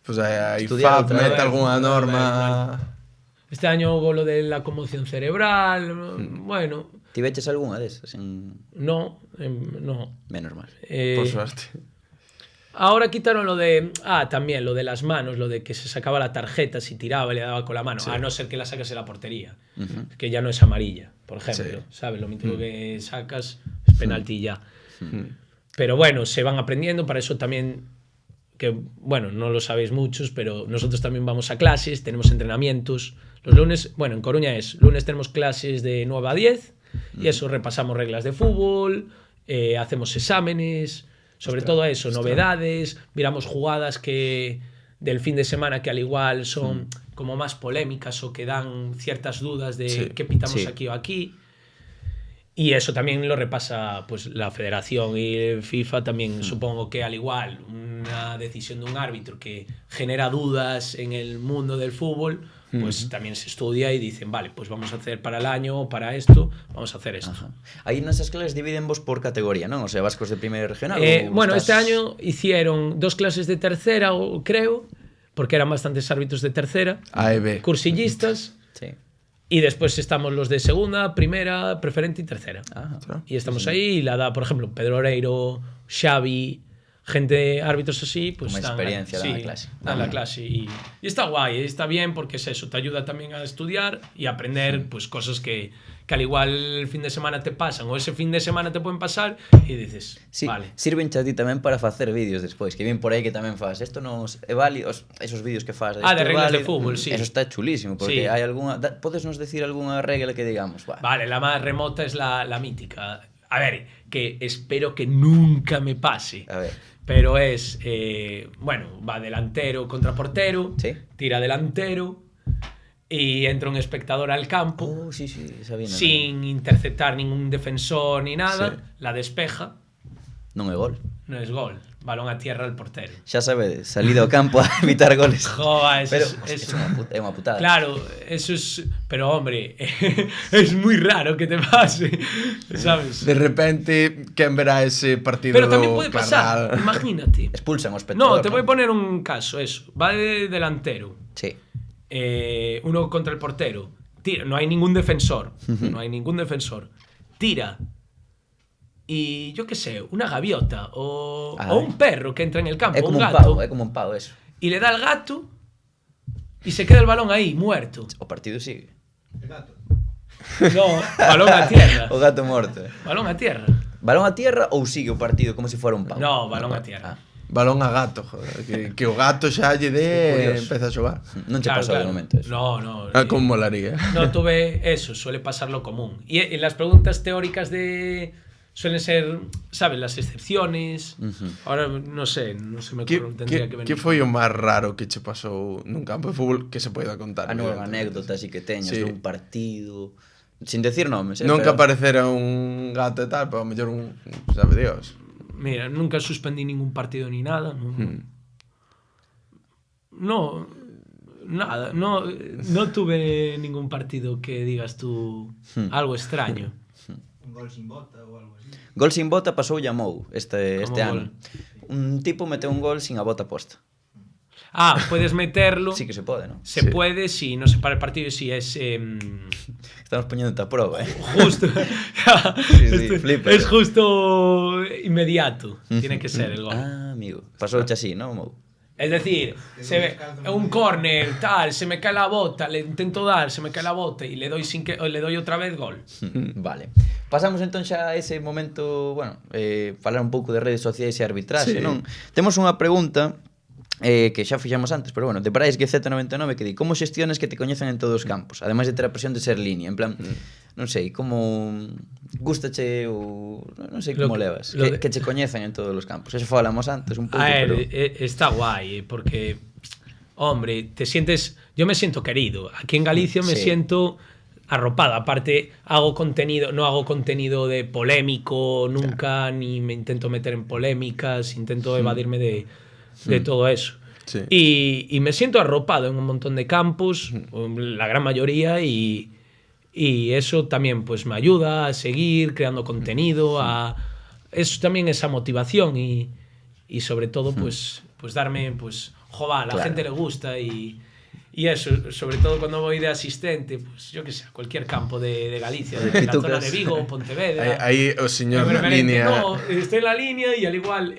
Pues a Estudiar IFAB outra mete vez. algunha A ver, norma... Este año hubo lo de la conmoción cerebral, bueno, Ti veches algunha desas? no. Menos mal. Por suerte. Ahora quitaron lo de... también lo de las manos, lo de que se sacaba la tarjeta si tiraba y le daba con la mano, a no ser que la sacas en la portería, que ya no es amarilla, por ejemplo, ¿sabes? Lo mismo que sacas es penalti y ya. Pero bueno, se van aprendiendo, para eso también, que bueno, no lo sabéis muchos, pero nosotros también vamos a clases, tenemos entrenamientos. Los lunes, bueno, en Coruña lunes tenemos clases de 9 a 10 y eso, repasamos reglas de fútbol, hacemos exámenes, sobre todo eso, novedades, miramos jugadas del fin de semana que al igual son como más polémicas o que dan ciertas dudas de qué pitamos aquí o aquí. Y eso también lo repasa pues la Federación y FIFA también. Supongo que al igual una decisión de un árbitro que genera dudas en el mundo del fútbol, pues también se estudia y dicen, vale, pues vamos a hacer para el año, para esto, vamos a hacer esto. Aí nesas clases dividen vos por categoría, non? O sea, vascos de primeira regional Bueno, este año hicieron 2 clases de tercera, creo, porque eran bastantes árbitros de tercera, A e B. cursillistas. Sí. Y después estamos los de segunda, primera, preferente y tercera. Y estamos ahí y la da, por ejemplo, Pedro Oreiro, Xavi, gente, árbitros así, pues Con experiencia dan la clase. Dan la clase y está guay, está bien porque es eso, te ayuda también a estudiar y a aprender pues cosas que al igual el fin de semana te pasan o ese fin de semana te pueden pasar y dices, Sí, vale. sirven a ti tamén para facer vídeos despois, que ven por aí que tamén faz. Isto nos é válido, esos vídeos que faz. De reglas de fútbol, sí. Eso está chulísimo, porque Sí. hai algunha... Podes nos decir algunha regla que digamos? Vale, la más remota es la mítica. A ver, que espero que nunca me pase. A ver. Pero es, bueno, va delantero contra portero, Sí. tira delantero, y entra un espectador al campo Oh, sí, esa vino. sin interceptar ningún defensor ni nada, Sí. la despeja, Non é gol. no es gol, balón a tierra al portero. Xa sabedes, salida ao campo a evitar goles. Joa, eso Pero es- é unha putada. Claro, eso es... Pero, hombre, es muy raro que te pase, ¿sabes? De repente, quen verá ese partido Pero do también puede pasar, Carral? imagínate. Expulsan ao espectador. No, te voy a poner un caso, eso. Va de delantero. Sí. Uno contra el portero. Tira, no hay ningún defensor. No hay ningún defensor. Tira. Y yo qué sé, una gaviota o un perro que entra en el campo, É como un un gato. pavo, é como un pavo eso. Y le da al gato y se queda el balón ahí, muerto. O partido sigue. No, balón a tierra. O gato morto. Balón a tierra. Balón a tierra ou sigue o partido como se fora un pavo? No, balón a tierra. Balón a gato, joder. Que o gato xa lle dé e Curioso. empeza a xogar. Non che pasou de momento eso. No, no. Ah, como molaría. No, tuve eso, suele pasar lo común. Y en las preguntas teóricas de... Suelen ser, ¿sabes? Las excepciones. Ahora no sé me acuerdo, tendría que venir. Que foi o máis raro que che pasou nun campo de fútbol que se poida contar? Ah, non, evidentemente? anécdota así que teñas Sí. de un partido. Sin decir nomes, Nunca pero... aparecera un gato e tal, pero a mellor un... Sabe Dios. Mira, nunca suspendí ningún partido ni nada. No, no nada. No tuve ningún partido que digas tú algo extraño. Un gol sin bota ou algo así. Gol sin bota pasou a Mou este Como ano. Un tipo meteu un gol sin a bota posta. Ah, puedes meterlo. Sí que se pode, ¿no? Se puede si no se para el partido y si es Estamos poñéndote a prova, justo. sí, flipa. Es justo inmediato. Tiene que ser el gol. Ah, amigo. Pasou así, ¿no, Mou? Es decir, se ve un córner, tal, se me cae la bota, le intento dar, se me cae la bota y le doy le doy otra vez gol. Vale. Pasamos entón xa a ese momento, bueno, falar un pouco de redes sociais e arbitraxe, Sí. non? Temos unha pregunta que xa fixamos antes, pero bueno, de Parais que Z99 que di como xestiones que te coñecen en todos os campos, ademais de ter a presión de ser línea, en plan, non sei, como gústache ou non sei como levas, que che coñecen en todos os campos. Eso falamos antes un pouco, A pero ver, está guay, porque, hombre, te sientes... Yo me siento querido. Aquí en Galicia me Sí. siento arropado. Aparte, no hago contenido de polémico nunca, ni me intento meter en polémicas, intento evadirme de todo eso. Sí. Y me siento arropado en un montón de campos, la gran mayoría, y eso también pues me ayuda a seguir creando contenido, eso también esa motivación y sobre todo pues darme pues joder, a la Claro. gente le gusta y eso, sobre todo cuando voy de asistente, pues yo que sé, a cualquier campo de Galicia, de la Pitucas. zona de Vigo, Pontevedra. Aí o señor De na referente, línea... no, estoy en la línea y al igual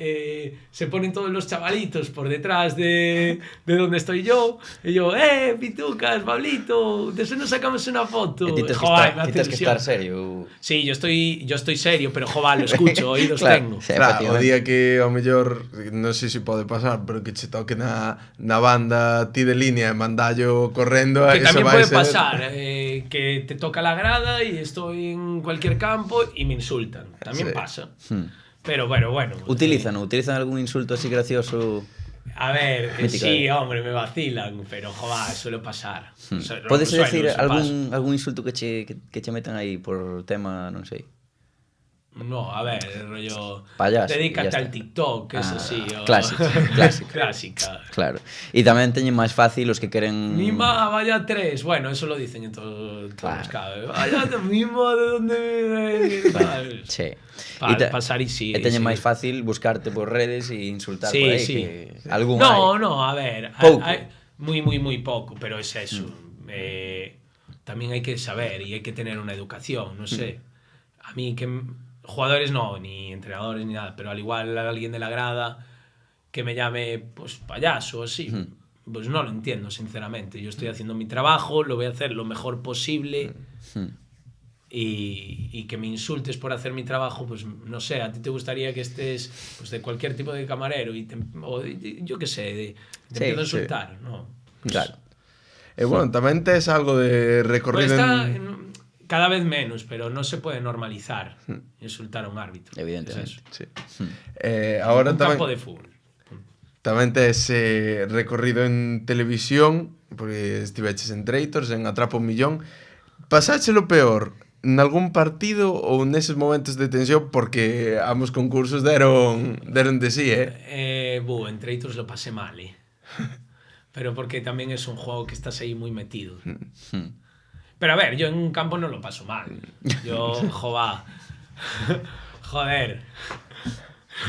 se ponen todos los chavalitos por detrás de donde estoy yo. Y yo, Pitucas, Pablito, de eso nos sacamos una foto. e ti tes que Joder, estar, me hace ti tes que ilusión. estar serio. Sí, yo estoy serio, pero joder, lo escucho, oídos Claro, tengo. sí. Claro, o efectivamente. día que ao mellor, non sei se pode pasar, pero que che toque na banda ti de línea e mandallo correndo, Que eso también vai puede ser... pasar, que te toca la grada y estoy en cualquier campo y me insultan. También Sí. pasa. Pero bueno. Utilizan algún insulto así gracioso? A ver, Mítica, sí, hombre, me vacilan, pero joder, suele pasar. Podes Suelo, decir se pasa. algún insulto que che metan aí por tema, non sei. No, a ver, rollo. Payaso, Dedícate ya al está. TikTok, eso sí. Clásica. Clásica. Claro. E tamén teñen máis fácil os que queren... Mi ma, vaya tres. Bueno, eso lo dicen en todos los cabos. Vaya mi ma, ¿de dónde? Sí. Pasar y sí. E teñen sí. máis fácil buscarte por redes e insultar Sí, por aí. sí. Que algún No, a ver. Pouco. Muy poco, pero es eso. También hay que saber y hay que tener una educación, no sé. A mí que... Jugadores no, ni entrenadores ni nada, pero al igual alguien de la grada que me llame pues payaso o así, pues no lo entiendo, sinceramente. Yo estoy haciendo mi trabajo, lo voy a hacer lo mejor posible y que me insultes por hacer mi trabajo, pues no sé, a ti te gustaría que estés pues de cualquier tipo de camarero yo qué sé, te Sí, empiezo a sí. insultar, ¿no? Claro. E bueno, tamén tes algo de Pues recorrido está en... cada vez menos, pero no se puede normalizar insultar a un árbitro. Evidentemente. Es eso. Sí. Ahora Un tamén... campo de fútbol. Tamén tes recorrido en televisión porque estiveches en Traitors, en Atrapa un Millón. Pasáchelo peor nalgún partido ou neses momentos de tensión, porque ambos concursos deron de sí, En Traitors lo pasé mal, pero porque también es un juego que estás ahí muy metido. Pero a ver, yo en un campo no lo paso mal. Yo, joder,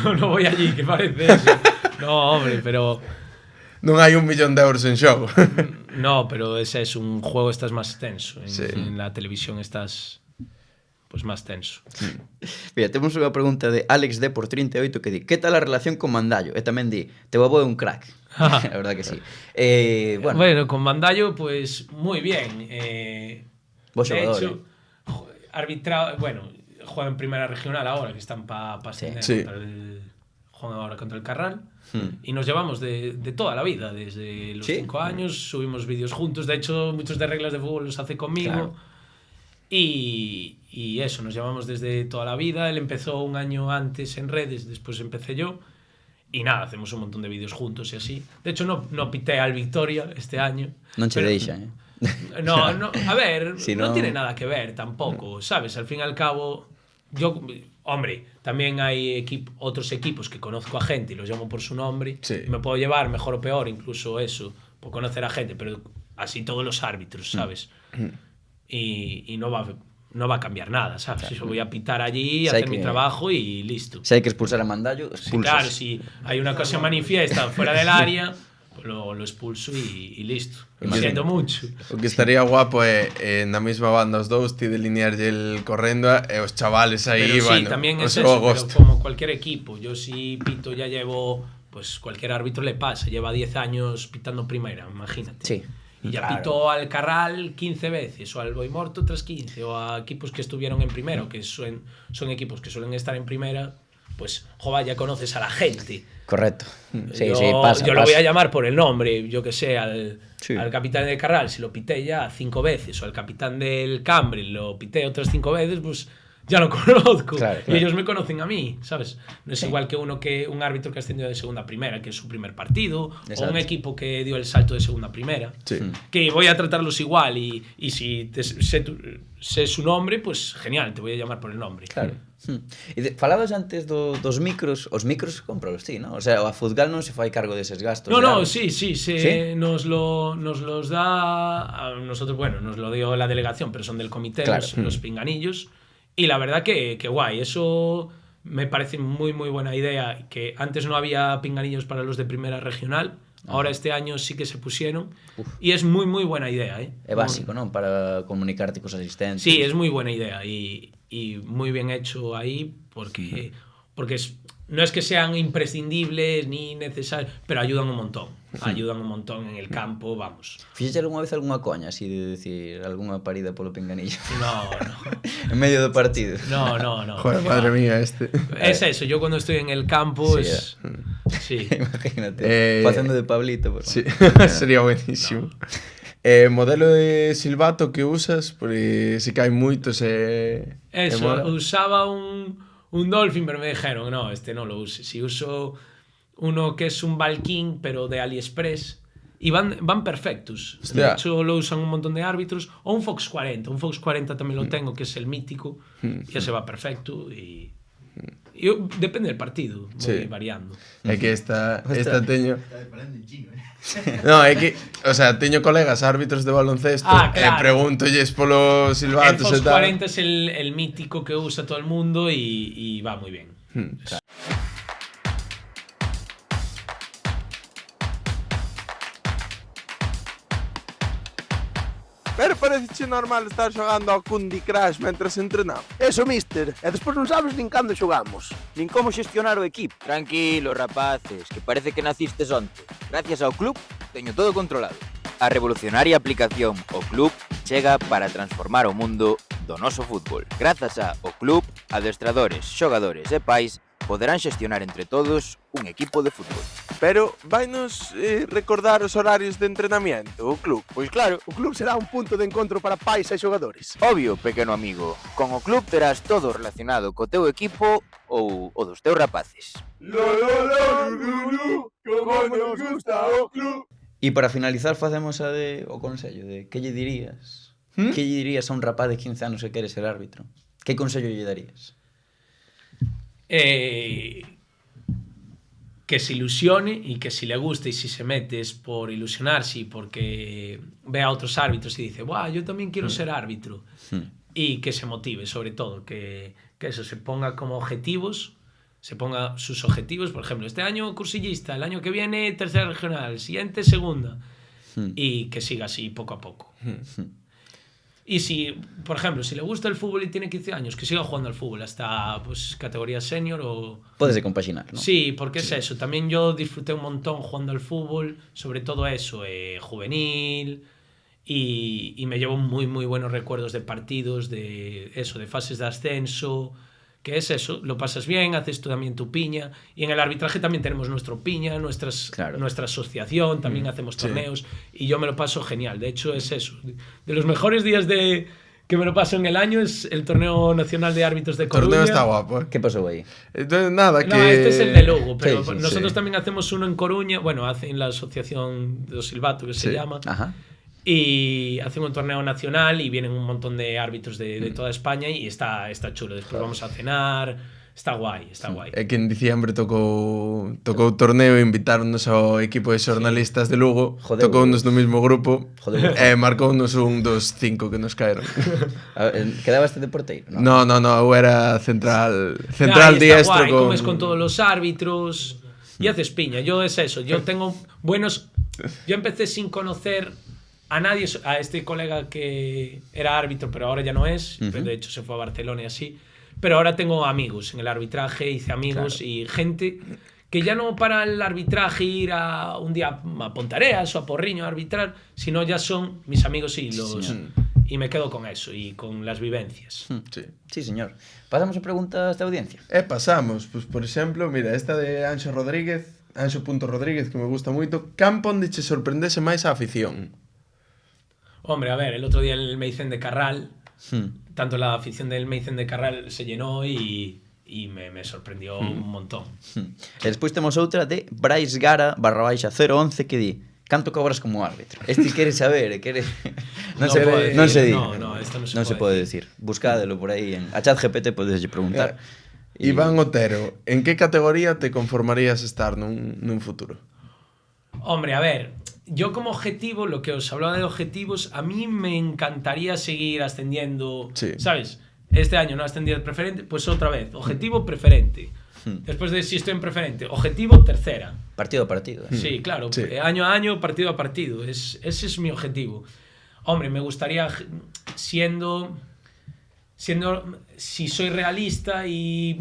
no voy allí, que parece eso. No, hombre, pero... Non hai 1 millón de euros en xogo. No, pero ese es un juego, estás más tenso. Sí. En la televisión estás pues más tenso. Mira, temos unha pregunta de Alex D por 38 que di: "Que tal a relación con Mandallo?" E tamén di: "Teu avó é un crack." A verdad que sí. Bueno, con Mandallo, pues muy bien. Vos De xogador, hecho, arbitrado, bueno, juega en primera regional ahora, que están para ascender. Sí. Juegan ahora contra el Carral. Y nos llevamos de toda la vida, desde los 5 años, subimos vídeos juntos. De hecho, muchos de reglas de fútbol los hace conmigo. Claro. Y eso, nos llevamos desde toda la vida. Él empezó un año antes en redes, después empecé yo. Y nada, hacemos un montón de vídeos juntos y así. De hecho, no pité al Victoria este año. Non che deixa, No, a ver, si no tiene nada que ver tampoco, ¿sabes? Al fin y al cabo, hombre, también hay otros equipos que conozco a gente y los llamo por su nombre. Sí. Me puedo llevar mejor o peor, incluso eso, por conocer a gente, pero así todos los árbitros, ¿sabes? Y no va a cambiar nada, ¿sabes? Yo voy a pitar allí, hacer mi trabajo y listo. Si hai que expulsar a Mandallo, expulsas. Sí, claro, si hay una ocasión manifiesta fuera del área, pues lo expulso y listo. Lo siento mucho. O que estaría guapo é na mesma banda os dous, ti delinearlle el correndo e os chavales aí, pero sí, bueno, también o es seu eso, agosto. pero como cualquier equipo. Yo si pito ya llevo, pues cualquier árbitro le pasa, lleva 10 años pitando primera, imagínate. Sí. Y ya Claro. pitó al Carral 15 veces, o al Boimorto otras 15, o a equipos que estuvieron en primera, o que son equipos que suelen estar en primera, pues, joder, ya conoces a la gente. Correcto. Sí, yo pasa. lo voy a llamar por el nombre, yo que sé, Sí. al capitán del Carral, si lo pité ya 5 veces, o al capitán del Cambril lo pité otras 5 veces, pues ya lo conozco. Claro. Y ellos me conocen a mí, ¿sabes? No es igual que un árbitro que ascendió de segunda a primera, que es su primer partido, Exacto. o un equipo que dio el salto de segunda a primera. Sí. Que voy a tratarlos igual, y si sé su nombre, pues genial, te voy a llamar por el nombre. Claro. E falabas antes dos micros, os micros compralos ti, ¿no? O sea, a Fútbol non se fai cargo deses gastos. No, sí, nos los da a nosotros, bueno, nos lo dio la delegación, pero son del comité, claro. los pinganillos. Y la verdad que guay, eso me parece muy buena idea, que antes no había pinganillos para los de primera regional, ahora este año sí que se pusieron. Y es muy buena idea, É básico, non? Para comunicarte cos asistentes. Sí, es muy buena idea y muy bien hecho ahí, porque no es que sean imprescindibles ni necesarios, pero ayudan un montón. Ayudan un montón en el campo, vamos. Fixeche algunha vez algunha coña, así de decir, algunha parida polo pinganillo? No. En medio do partido. No. Joder, madre mía, Es eso, yo cuando estoy en el campo Sí, es... Sí. Imagínate, facendo de Pablito. Pues, sí. Sería buenísimo. Modelo de silbato que usas, porque si caen moitos Eso, usaba un Dolphin, pero me dijeron, no, este no lo uses. Si uso uno que es un Valkyrie, pero de AliExpress, y van perfectos. Hostia. De hecho, lo usan un montón de árbitros. O un Fox 40. Un Fox 40 también lo tengo, que es el mítico. Y ese va perfecto. Y depende del partido, voy variando. É que esta teño... Está falando en chino, No, é que, o sea, teño colegas árbitros de baloncesto Claro. e pregúntolles polo El silbatos Fox e tal. 40 es el mítico que usa todo el mundo y va muy bien. Pero parece normal estar xogando ao Candy Crush mentras entrenamos. Eso, mister. E despois non sabes nin cando xogamos. Nin como xestionar o equipo. Tranquilo, rapaces, que parece que nacistes onte. Gracias ao club, teño todo controlado. A revolucionaria aplicación O Club chega para transformar o mundo do noso fútbol. Grazas a O Club, adestradores, xogadores e pais poderán xestionar entre todos un equipo de fútbol. Pero vainos recordar os horarios de entrenamiento, o club. Pois claro, O club será un punto de encontro para pais e xogadores. obvio, pequeno amigo. Con O Club terás todo relacionado co teu equipo ou o dos teus rapaces. Como nos gusta o club. E para finalizar facemos o consello de que lle dirías? Que lle dirías a un rapaz de 15 anos que quere ser árbitro? Que consello lle darías? Que se ilusione y que si le gusta y si se mete es por ilusionarse y porque ve a otros árbitros y dice, ¡buah, yo también quiero ser árbitro! Y que se motive, sobre todo, que eso, se ponga como objetivos, se ponga sus objetivos, por ejemplo, este año cursillista, el año que viene tercera regional, siguiente segunda, y que siga así poco a poco. Y si, por ejemplo, si le gusta el fútbol y tiene 15 años, que siga jugando al fútbol hasta pues, categoría senior o... Podes compaginar, ¿no? Sí, porque es eso. También yo disfruté un montón jugando al fútbol, sobre todo eso, juvenil, y me llevo muy, muy buenos recuerdos de partidos, de eso, de fases de ascenso, que es eso, lo pasas bien, haces tú también tu piña, y en el arbitraje también tenemos nuestro piña, nuestra asociación, también hacemos torneos, y yo me lo paso genial. De hecho, es eso. De los mejores días que me lo paso en el año es el Torneo Nacional de Árbitros de Coruña. El torneo está guapo, ¿eh? Que pasou aí? Nada, que... No, este es el de Lugo, pero Sí, nosotros también hacemos uno en Coruña, bueno, en la Asociación de Silbato, que se llama, Ajá. y hacen un torneo nacional y vienen un montón de árbitros de toda España y está chulo. Después vamos a cenar, está guai, está guai. É que en diciembre tocou torneo e invitáronnos ao equipo de xornalistas de Lugo, Joder, tocounos no mesmo grupo Joder. e marcounos un dos 5 que nos caeron. Quedabaste de porteiro, No, eu era central Está diestro guai, comes con todos los árbitros y haces piña. Yo es eso, yo tengo buenos... Yo empecé sin conocer a nadie, a este colega que era árbitro, pero ahora ya no es, pero de hecho se fue a Barcelona y así. Pero ahora tengo amigos en el arbitraje, hice amigos y gente que ya no para el arbitraje ir a un día a Pontareas o a Porriño a arbitrar, sino ya son mis amigos y me quedo con eso y con las vivencias. Sí, señor. Pasamos a preguntas de audiencia. Pasamos, pues por exemplo, mira, esta de Anxo Rodríguez, que me gusta moito. Campo onde che sorprendese máis a afición? Hombre, a ver, el otro día el Meicén de Carral, tanto la afición del Meicén de Carral se llenó y me sorprendió un montón. E despois temos outra de Brais Gara /011 que di: canto cobras como árbitro? Este quere saber, non se di. No, esto no se pode decir. Buscádelo por aí a ChatGPT, podeslle preguntar. Iván Otero, en que categoría te conformarías estar nun futuro? Hombre, a ver, yo como objetivo, lo que os hablaba de objetivos, a mí me encantaría seguir ascendiendo, ¿sabes? Este año no ascendí al preferente, pues otra vez, objetivo preferente. Después de si estoy en preferente, objetivo tercera. Partido a partido. Sí, claro, año a año, partido a partido. Ese es mi objetivo. Hombre, me gustaría siendo si soy realista y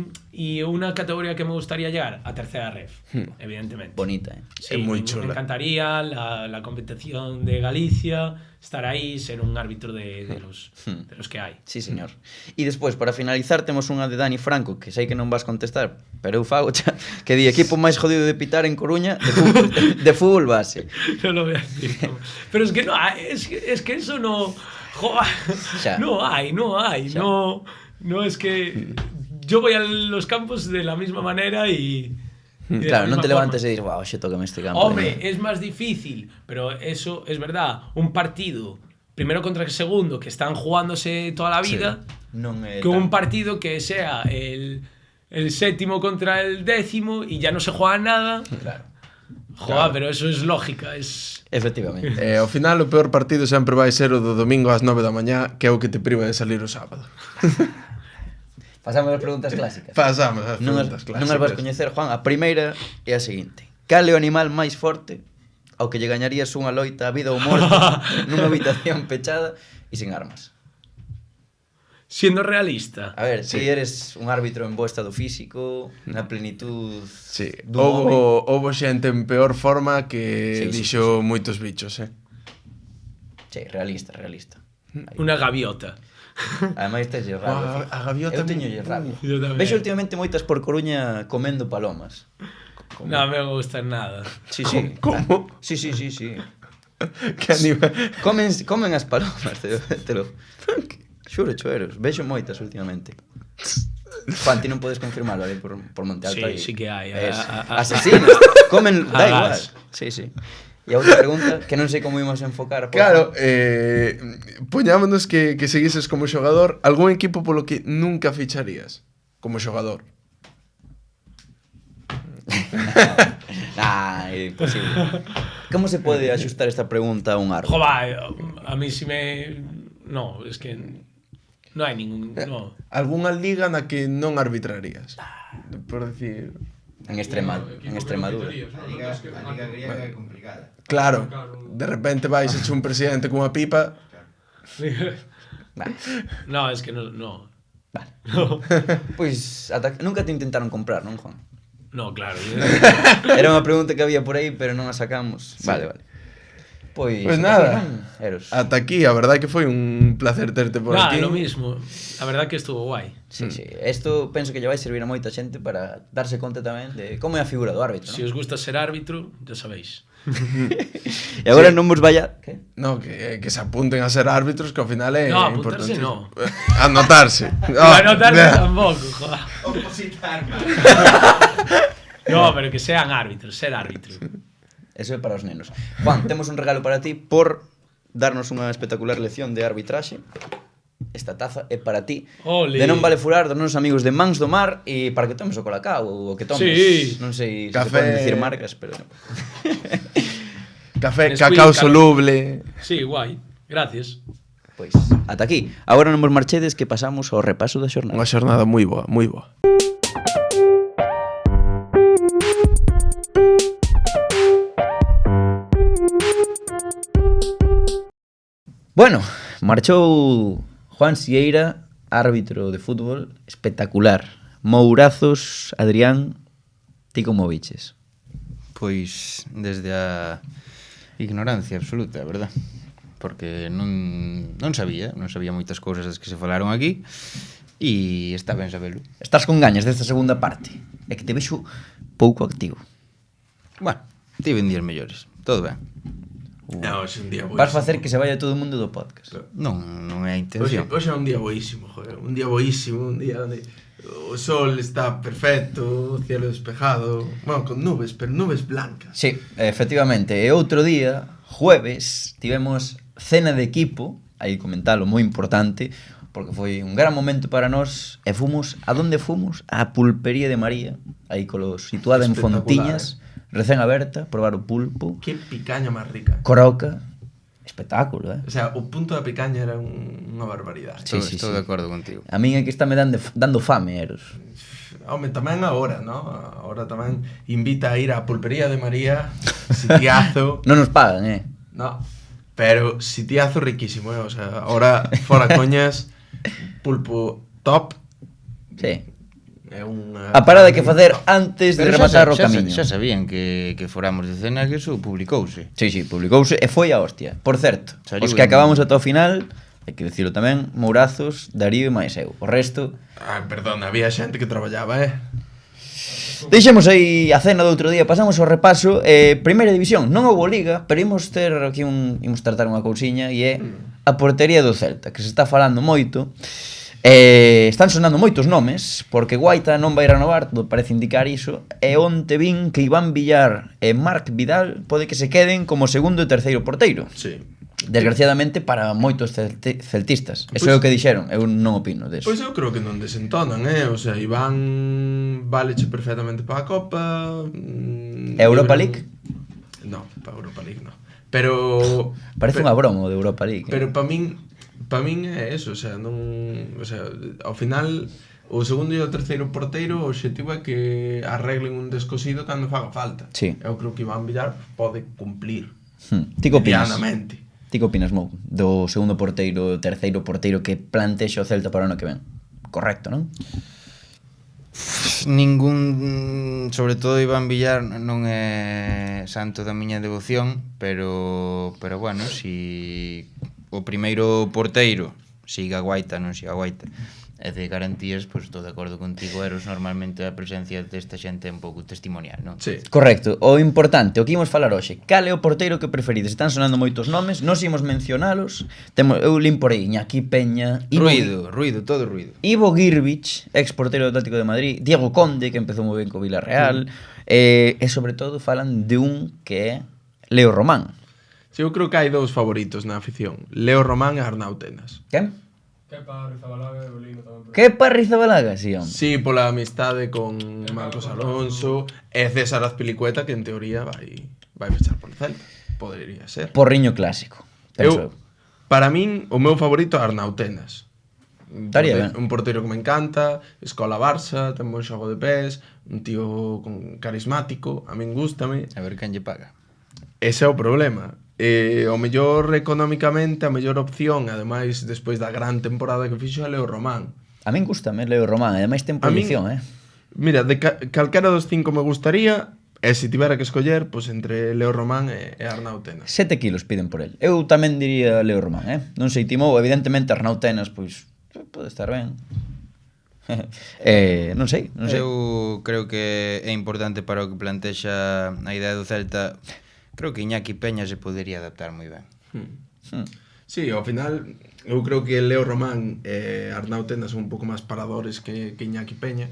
una categoría que me gustaría llegar a tercera ref, evidentemente. Bonita, ¿eh? Sí, Es muy me chula. encantaría la competición de Galicia, estar ahí, ser un árbitro de los que hai. Sí, señor. E despois, para finalizar, temos unha de Dani Franco, que sei que non vas contestar, pero eu fago xa, que di equipo máis jodido de pitar en Coruña de fútbol base. No lo voy a decir. Pero es que no, es que eso no... Xa. No hay. Xa. No es que yo voy a los campos de la misma manera y de Claro, la non misma te levantes forma. e dices, wow, xe tócame este campo. Hombre, es más difícil, pero eso es verdad. Un partido, primero contra el segundo, que están jugándose toda la vida, Non é que un tan- partido que sea el séptimo contra el décimo y ya no se juega nada. Claro. Joder, pero eso es lógica, es... Efectivamente. Ao final, o peor partido sempre vai ser o do domingo ás 9 da mañá, que é o que te priva de salir o sábado. Pasamos as preguntas clásicas. Pasamos ás Non preguntas as vas clásicas. coñecer, Juan. A primeira é a seguinte: cal é o animal máis forte ao que lle gañarías unha loita a vida ou morte nunha habitación pechada e sin armas? Siendo realista. A ver, si eres un árbitro en bo estado físico, na plenitud Sí, dun home. houbo xente en peor forma que Sí, dixo moitos bichos, Sí, realista. Una gaviota. Ademais teñe rabia. A gaviota Eu teñolle rabia. Yo tamén. Vexo últimamente moitas por Coruña comendo palomas. No me gusta nada. Sí, sí. Como? Sí. Que animal... Comen as palomas, te lo... Xuro, choeros. Vexo moitas últimamente. Juan, ti non podes confirmarlo por Monte Alto. Sí, sí que hai. Asesinos. Comen, da igual. gas. Sí. E a outra pregunta, que non sei como imos enfocar. Claro, poñámonos que seguises como xogador, algún equipo polo que nunca ficharías como xogador? É imposible. Como se pode axustar esta pregunta a un árbitro? Joder, a mí si me... No, es que no hai ningún... No. Algunha liga na que non arbitrarías? Por decir... En Extremadura. A liga griega é complicada. Claro, de repente vais hecho un presidente cunha pipa. No, es que no. Vale. Pois nunca te intentaron comprar, non, Juan? No, claro. Era unha pregunta que había por aí, pero non a sacamos. Sí. Vale. Pois nada. Eros. Ata aquí, a verdade que foi un placer terte por Nada, aquí. lo mismo. La verdad que estuvo guai. Sí. Esto penso que lle vai servir a moita xente para darse conta tamén de como é a figura do árbitro, Si os gusta ser árbitro, ya sabéis. E agora non vos vaya... Que? No, que se apunten a ser árbitros, que ao final é No, apuntarse importantísimo. no. Anotarse. No tampoco, joder. Opositar, man. No, pero que sean árbitros, ser árbitro. Eso é para os nenos. Juan, temos un regalo para ti por darnos unha espectacular lección de arbitraxe. Esta taza é para ti. Ole. De non vale furar dos nosos amigos de Mans do Mar e para que tomes o colacao ou o que tomes. Sí. Non sei se Café. se poden dicir marcas, pero... Café, Nesquik, cacao calo- soluble. Sí, guai. Gracias. Pois, ata aquí. Agora non vos marchedes que pasamos ao repaso da xornada. Unha xornada moi boa, moi boa. Bueno, marchou Juan Sieira, árbitro de fútbol, espectacular. Mourazos, Adrián, ti como viches? Pois desde a ignorancia absoluta, a verdad. Porque non sabía moitas cousas das que se falaron aquí e está ben sabelo. Estás con gañas desta segunda parte. É que te vexo pouco activo. Bueno, tiven días mellores, todo ben. No, hoxe é un día boísimo. Vas facer que se vaya todo o mundo do podcast. Non é a Hoxe intención. é un día boísimo, joder. Un día boísimo, un día onde o sol está perfecto, o cielo despejado. Bueno, con nubes, pero nubes blancas. Sí, efectivamente. E outro día, jueves, tivemos cena de equipo, aí comentalo, moi importante, porque foi un gran momento para nós, e fomos, a donde fomos? A Pulpería de María, aí situada en Espectacular, Fontiñas, recén aberta, probar o pulpo, Que picaña máis rica. croca, espectáculo, O sea, o punto da picaña era unha barbaridade. Sí, Estou de acordo contigo. A min é que está me dando fame, Eros. Home, tamén agora, ¿no? Agora tamén invita a ir á Pulpería de María, sitiazo. Non nos pagan, No, pero sitiazo riquísimo, O sea, ahora fora coñas, pulpo top. Sí. É unha... A parada que facer antes de Pero rematar o xa camiño. sabían que foramos de cena, que eso publicouse. Sí, publicouse e foi a hostia. Por certo, Saliu os que en- acabamos ata o final, hai que dicilo tamén, Mourazos, Darío e máis eu. O resto, Ah, perdón, había xente que traballaba, deixemos aí a cena do outro día, pasamos ao repaso. Primeira división, non houbo liga, pero imos ter aquí imos tratar unha cousiña e é a portería do Celta, que se está falando moito. Están sonando moitos nomes, porque Guaita non vai renovar, todo parece indicar iso, e onte vin que Iván Villar e Marc Vidal pode que se queden como segundo e terceiro porteiro. Sí. Desgraciadamente para moitos celtistas. Eso é o que dixeron, eu non opino deso. Pois eu creo que non desentonan, O sea, Iván valeche perfectamente para a Copa. Europa League? No, para Europa League no. Pero Parece unha broma o de Europa League. Pero para min é eso, o sea, ao final o segundo e o terceiro porteiro o obxectivo é que arreglen un descosido cando faga falta. Sí. Eu creo que Iván Villar pode cumplir Ti que opinas? medianamente. Ti que opinas, Mou? Do segundo porteiro, terceiro porteiro que plantexa o Celta para o ano que ven? Correcto, non? Ningún, sobre todo Iván Villar non é santo da miña devoción, pero bueno, si o primeiro porteiro siga Guaita, non siga Guaita, e de garantías, pois estou de acordo contigo, Eros, normalmente a presencia desta xente é un pouco testimonial, non? Sí. Correcto. O importante, o que imos falar hoxe, cal é o porteiro que preferides? Están sonando moitos nomes, nós imos mencionalos. Eu limpo aí Iñaki Peña, Ruido, todo ruido. Ivo Girvich, ex porteiro do Atlético de Madrid, Diego Conde, que empezou moi ben co Villarreal, e sobre todo falan de un que é Leo Román. Sí, eu creo que hai dous favoritos na afición. Leo Román e Arnau Tenas. Quen? Kepa, Rizabalaga e Bolino tamén. Kepa Rizabalaga, sí, home. Sí, pola amistade con Marcos Alonso e César Azpilicueta, que en teoría vai fechar por Celta. Podría ser. Porriño clásico. Penso eu. Para min, o meu favorito é Arnau Tenas. Estaría ben. Un porteiro que me encanta, escola Barça, ten bon xogo de pés, un tío carismático, a min gústame. A ver quen lle paga. Ese é o problema. O mellor económicamente, a mellor opción, ademais, despois da gran temporada que fixo, é Leo Román. A min gustame Leo Román, ademais ten proyección, Mira, de calquera dos 5 me gustaría, e se tivera que escoller, pois entre Leo Román e Arnau Tenas. 7 kilos piden por el. Eu tamén diría Leo Román, Non sei timou, evidentemente Arnau Tenas, pois, pode estar ben. Non sei. Eu creo que é importante para o que plantexa a idea do Celta. Creo que Iñaki Peña se podería adaptar moi ben. Sí, ao final, eu creo que Leo Román e Arnau Tenas son un pouco máis paradores que Iñaki Peña,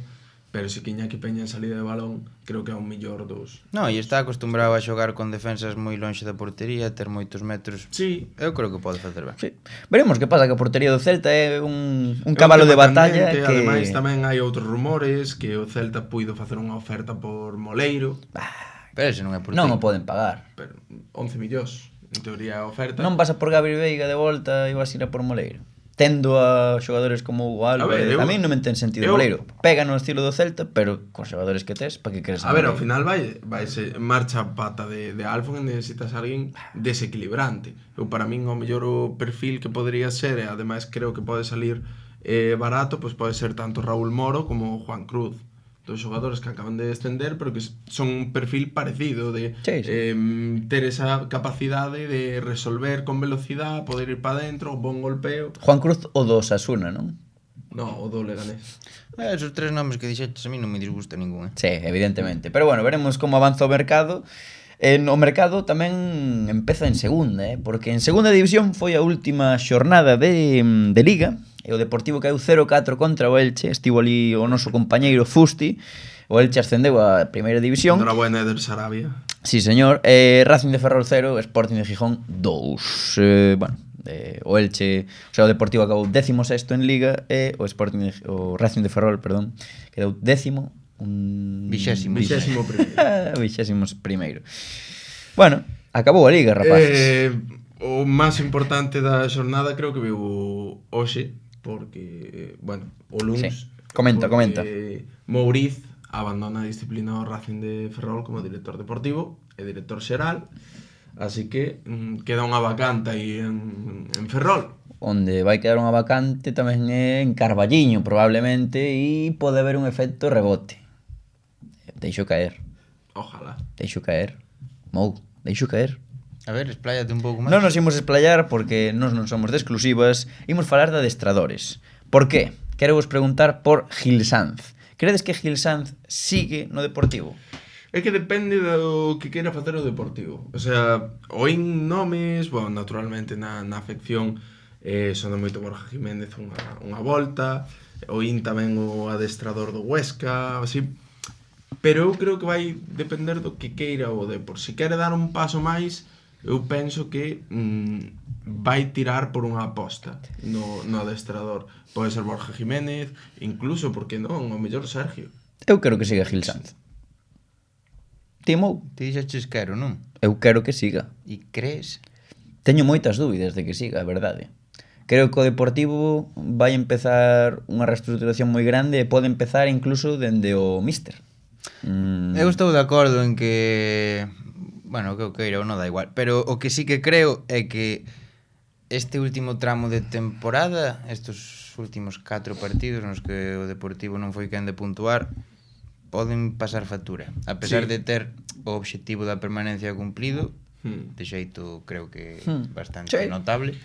pero si que Iñaki Peña en salida de balón creo que é un mellor dos. No, e está acostumbrado a xogar con defensas moi lonxe da portería, ter moitos metros. Sí. Eu creo que pode facer ben. Sí. Veremos que pasa, que a portería do Celta é un cabalo de batalla que... Ademais tamén hai outros rumores que o Celta puido facer unha oferta por Moleiro. Pero ese non é porteiro. Non o poden pagar. Pero 11 millóns, en teoría, a oferta. Non vas a por Gabriel Veiga de volta e vas a ir a por Moleiro. Tendo a xogadores como Hugo Álvarez, a mí non me ten sentido Moleiro. Pega no estilo do Celta, pero con xogadores que tes, para que crees? A ver, ao final vai marcha a pata de Alfon e necesitas alguén desequilibrante. Eu, para min, o mellor o perfil que podría ser, e ademais creo que pode salir barato, pois pode ser tanto Raúl Moro como Juan Cruz. Dos xogadores que acaban de descender, pero que son un perfil parecido de ter esa capacidade de resolver con velocidade, poder ir para dentro, bon golpeo. Juan Cruz o do Osasuna, non? No, o do Leganés. Esos tres nomes que dixeches a mí non me disgusta ningún. Sí, evidentemente. Pero bueno, veremos como avanza o mercado. O mercado tamén empeza en segunda, porque en segunda división foi a última xornada de Liga, e o Deportivo caeu 0-4 contra o Elche, estivo ali o noso compañeiro Fusti, o Elche ascendeu a primeira división. Enhorabuena, Eder Sarabia. Sí, señor. Racing de Ferrol 0, Sporting de Gijón 2. O Elche, o sea, o Deportivo acabou 16º en Liga e o Racing de Ferrol, perdón, quedou 10º. 20º primeiro. Bueno, acabou a Liga, rapaces. O máis importante da xornada creo que viu hoxe, porque, bueno, o luns. Sí. Comenta. Mouriz abandona a disciplina do Racing de Ferrol como director deportivo e director xeral, así que queda unha vacante aí en Ferrol. Onde vai quedar unha vacante tamén é en Carballiño, probablemente, e pode haber un efecto rebote. Deixo caer. Ojalá. Deixo caer. Deixo caer. A ver, expláyate un pouco máis. Non nos imos explayar porque nós non somos de exclusivas. Imos falar de adestradores. Por qué? Quero vos preguntar por Gil Sanz. Credes que Gil Sanz sigue no Deportivo? É que depende do que queira facer o Deportivo. O sea, oín nomes, bueno, naturalmente na afección sona moito Borja Jiménez unha volta, oín tamén o adestrador do Huesca, así. Pero eu creo que vai depender do que queira o Depor. Se quere dar un paso máis, eu penso que vai tirar por unha aposta no adestrador. Pode ser Borja Jiménez, incluso, porque non, o mellor Sergio. Eu quero que siga Gil Sanz. Timo? Ti dixeches quero, non? Eu quero que siga. E crees? Teño moitas dúbidas de que siga, a verdade. Creo que o Deportivo vai empezar unha reestruturación moi grande e pode empezar incluso dende o míster. Eu estou de acordo en que, bueno, que o queira ou non dá igual, pero o que sí que creo é que este último tramo de temporada, estes últimos 4 partidos nos que o Deportivo non foi quen de puntuar, poden pasar factura, a pesar de ter o obxectivo da permanencia cumplido, de xeito creo que bastante notable,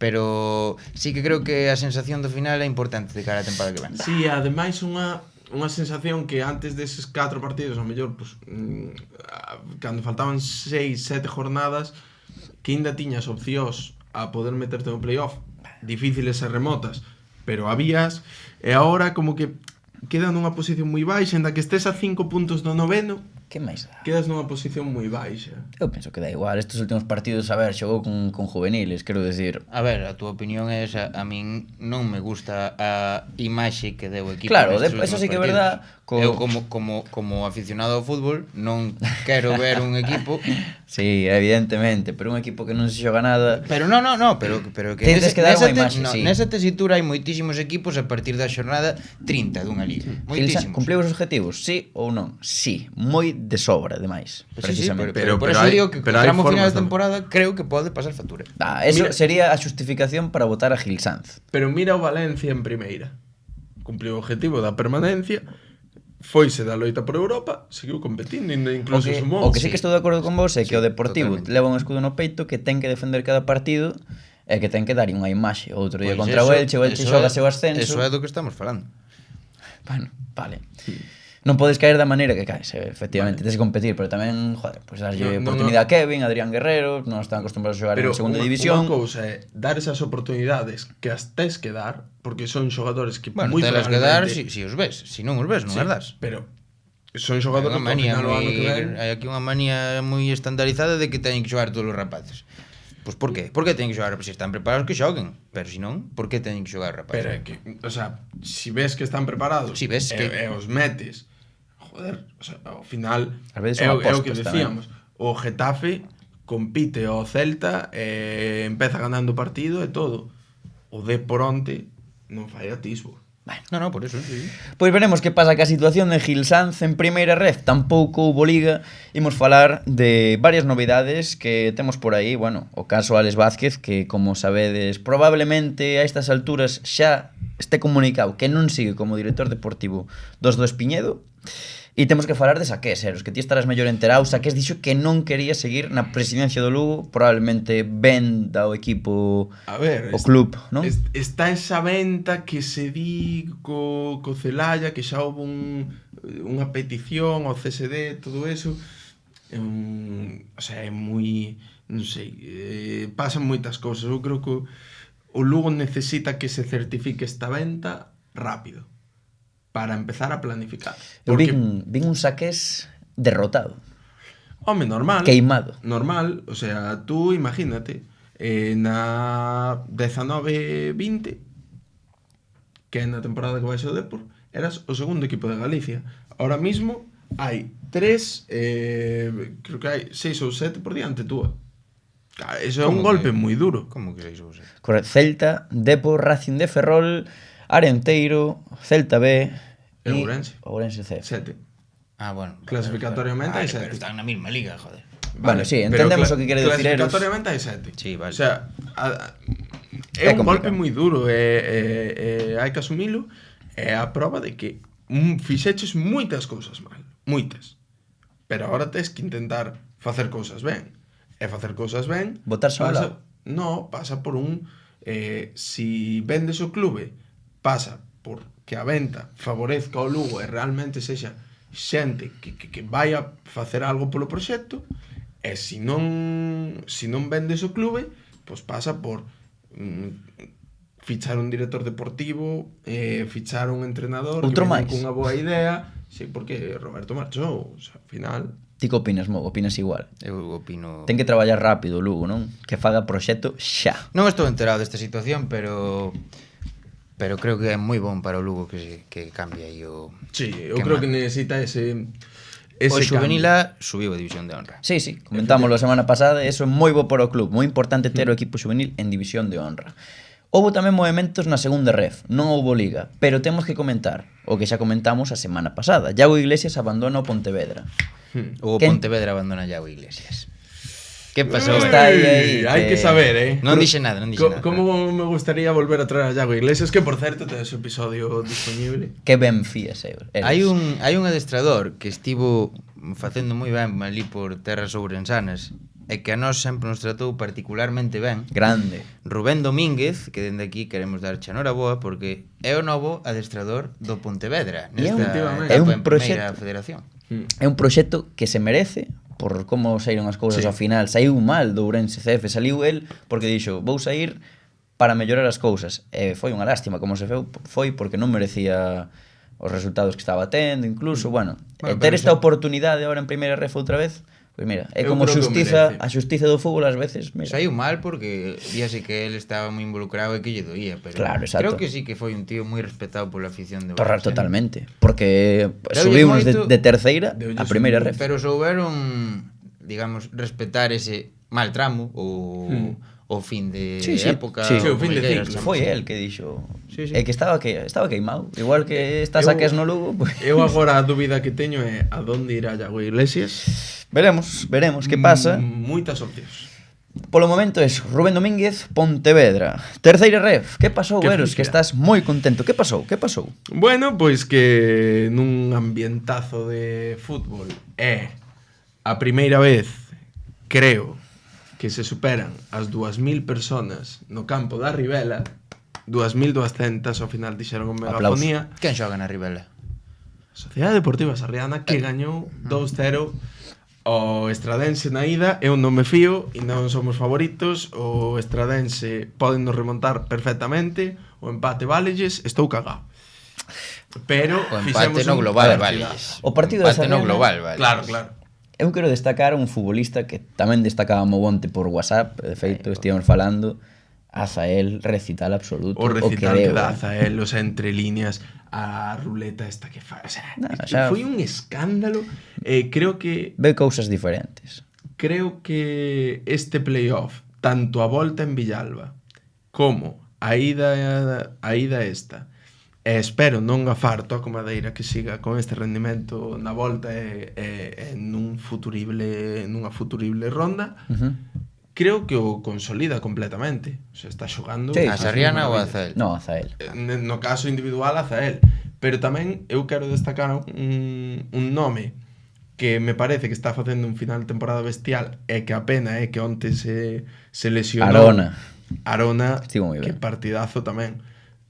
pero sí que creo que a sensación do final é importante de cara a temporada que ven. Sí, ademais unha sensación que antes deses 4 partidos, ao mellor, pues, cando faltaban 6-7 jornadas, que ainda tiñas opcións a poder meterte no playoff, difíciles e remotas, pero habías, e agora como que queda nunha posición moi baixa, en da que estés a 5 puntos do noveno, Que máis dá? Quedas nunha posición moi baixa. Eu penso que dá igual. Estes últimos partidos, a ver, xogou con juveniles, quero decir. A ver, a túa opinión é esa. A min non me gusta a imaxe que deu o equipo. Claro, nestes eso sí que é últimos verdad. partidos. Eu como aficionado ao fútbol non quero ver un equipo. Sí, evidentemente, pero un equipo que non se xoga nada. Pero pero que Tens que dar unha imaxe, sí. Nesa tesitura hai moitísimos equipos a partir da xornada 30 dunha liga. Moitísimos. Cumpliu os objetivos, sí ou non? Sí, moi de sobra, ademais, precisamente. Pero por eso digo que o tramo final da temporada creo que pode pasar factura. Eso sería a xustificación para votar a Gil Sanz. Pero mira o Valencia en primeira. Cumpliu o objetivo da permanencia, foise da loita por Europa, seguiu competindo, incluso sumou. O que sí que estou de acordo con vos é que o Deportivo totalmente. leva un escudo no peito que ten que defender cada partido e que ten que dar unha imaxe. Outro día Pois contra o Elche xoga o ascenso. Eso é do que estamos falando. Bueno, vale. Non podes caer da maneira que caes, efectivamente, tens que competir, pero tamén, joder, pues darlle oportunidade a Kevin, a Adrián Guerrero, non están acostumbrados a xogar en segunda división. Pero unha cousa é dar esas oportunidades que as tes que dar, porque son xogadores que Bueno, moi telas que dar probablemente... si os ves, si non os ves, non as das. Pero son xogadores que ao final o ano que ven... Hai aquí unha manía moi estandarizada de que teñen que xogar todos os rapaces. Pois por qué? Por que teñen que xogar? Se están preparados que xoguen, pero se non, por que teñen que xogar rapaces? Pero é que, o sea, si ves que están preparados Si ves que... e os metes, joder, o sea, ao final Ás veces é son o que apostas decíamos, o Getafe compite ao Celta e empeza ganando o partido e todo. O Depor onte non fai atisbo. No, por eso, sí. Pois veremos que pasa ca situación de Gil Sanz en primeira ref. Tampouco houbo liga. Imos falar de varias novidades que temos por aí. Bueno, o caso Alex Vázquez, que como sabedes, probablemente a estas alturas xa este comunicado que non sigue como director deportivo dos do Espiñedo. E temos que falar de Saqués, Eros, que ti estarás mellor enterado. Saqués dixo que non quería seguir na presidencia do Lugo, probablemente venda o equipo, A ver, o club, non? Está esa venta que se di co Celaya, que xa houve unha petición ao CSD, todo eso. O sea, é moi... non sei, pasan moitas cousas. Eu creo que o Lugo necesita que se certifique esta venta rápido para empezar a planificar. Eu vin un Saqués derrotado. Home, normal. Queimado. Normal, o sea, tú imagínate, na 19-20, que é na temporada que vai ser o Depor, eras o segundo equipo de Galicia. Ahora mismo hai 3, creo que hai 6 ou 7 por diante túa. Eso é un golpe moi duro. Como que 6 ou 7? Correcto. Celta, Depor, Racing de Ferrol, Arenteiro, Celta B e Ourense. Ourense C. 7. Ah, bueno. Clasificatoriamente hai 7. Pero están na mesma liga, joder. Bueno, sí, entendemos o que quere decir Eros. Clasificatoriamente hai 7. Sí, vale. O sea, é un golpe moi duro e hai que asumilo. É a prova de que fixeches moitas cousas mal. Moitas. Pero agora tes que intentar facer cousas ben. E facer cousas ben... Botarse ao lado. No, pasa por si vendes o clube, pasa por que a venta favorezca ao Lugo e realmente sexa xente que vai a facer algo polo proxecto, e se non vendes o clube, pois pasa por fichar un director deportivo, fichar un entrenador Outro que máis. cunha boa idea, sí, porque Roberto marchou, o sea, ao final... Ti que opinas, Mo? Opinas igual? Eu opino... Ten que traballar rápido o Lugo, non? Que faga proxecto xa. Non estou enterado desta situación, pero creo que é moi bon para o Lugo que cambie aí o... Sí, eu creo que necesita ese o Xuvenil cambio. A subiu a División de Honra. Sí, comentámoslo a semana pasada, eso é moi bo para o club, moi importante ter o equipo xuvenil en División de Honra. Houbo tamén movimentos na segunda ref, non houbo liga, pero temos que comentar o que xa comentamos a semana pasada. Iago Iglesias abandona o Pontevedra. O Pontevedra abandona Iago Iglesias. Que pasou? Está aí, Hai que saber, Non dixe nada, non dixe nada. Como me gustaría volver a traer a Iago Iglesias, que por certo ten ese episodio disponible. Que ben fías, Hai un adestrador que estivo facendo moi ben ali por terras ourensanas e que a nós sempre nos tratou particularmente ben. Grande. Rubén Domínguez, que dende aquí queremos dar xanoraboa porque é o novo adestrador do Pontevedra nesta etapa en primeira federación. É un proxecto que se merece por como saíron as cousas ao final. Saiu mal do Ourense CF, saliu el porque dixo, vou sair para mellorar as cousas. E foi unha lástima como se foi porque non merecía os resultados que estaba tendo, incluso, bueno, Bueno, ter pero esta xa- oportunidade agora en primeira ref outra vez, pois mira, é Eu como creo que o xustiza, merece. a xustiza do fútbol ás veces, mira. Saiu mal porque díase que él estaba moi involucrado e que lle doía, pero Claro, exacto. creo que sí que foi un tío moi respetado pola afición de Torrar Barça. totalmente, porque Deulle subimos moito- de terceira Deulles a primeira ref. Pero souberon, digamos, respetar ese mal tramo o fin de época. sí, ou o fin de como queiras ciclo. chamar. Foi el que dixo, Sí, sí. é que estaba queimado, igual que estás Eu- saques no Lugo, pois Eu agora a dúbida que teño é a donde irá Iago Iglesias. veremos que pasa. Moitas opcións. Polo momento es Rubén Domínguez, Pontevedra. Terceira ref, que pasou, Que Veros? Que felicidade. estás moi contento. Que pasou? Bueno, pois que nun ambientazo de fútbol é a primeira vez, creo, que se superan as 2000 personas no campo da Ribela, 2200 ao final dixeron con megafonía. Quen xoga na Ribela? Sociedade Deportiva Sarriana que gañou 2-0 o Estradense na ida. Eu non me fío e non somos favoritos. O Estradense poden nos remontar perfectamente. O empate valelles, estou cagado. Pero O empate fixemos no un global, partidazo. vale. O partido de empate no Sarriana- global, vale. Claro, claro. Eu quero destacar un futbolista que tamén destacábamos onte por WhatsApp, de feito, estivemos falando, Azael, recital absoluto. O recital que deu, dá Azael, os entre líneas, a ruleta esta que fai, o sea, No, xa- foi un escándalo. Creo que Ve cousas diferentes. este playoff, tanto a volta en Villalba como a ida esta, e espero non gafar Toco Madeira que siga con este rendimento na volta e nunha futurible ronda, creo que o consolida completamente. O sea, está xogando Sí, A Sarriana ou a Azael? No, Azael. No caso individual Azael, pero tamén eu quero destacar un nome que me parece que está facendo un final de temporada bestial e que a pena é que onte se lesionou. Arona, Estivo moi que ben. partidazo tamén.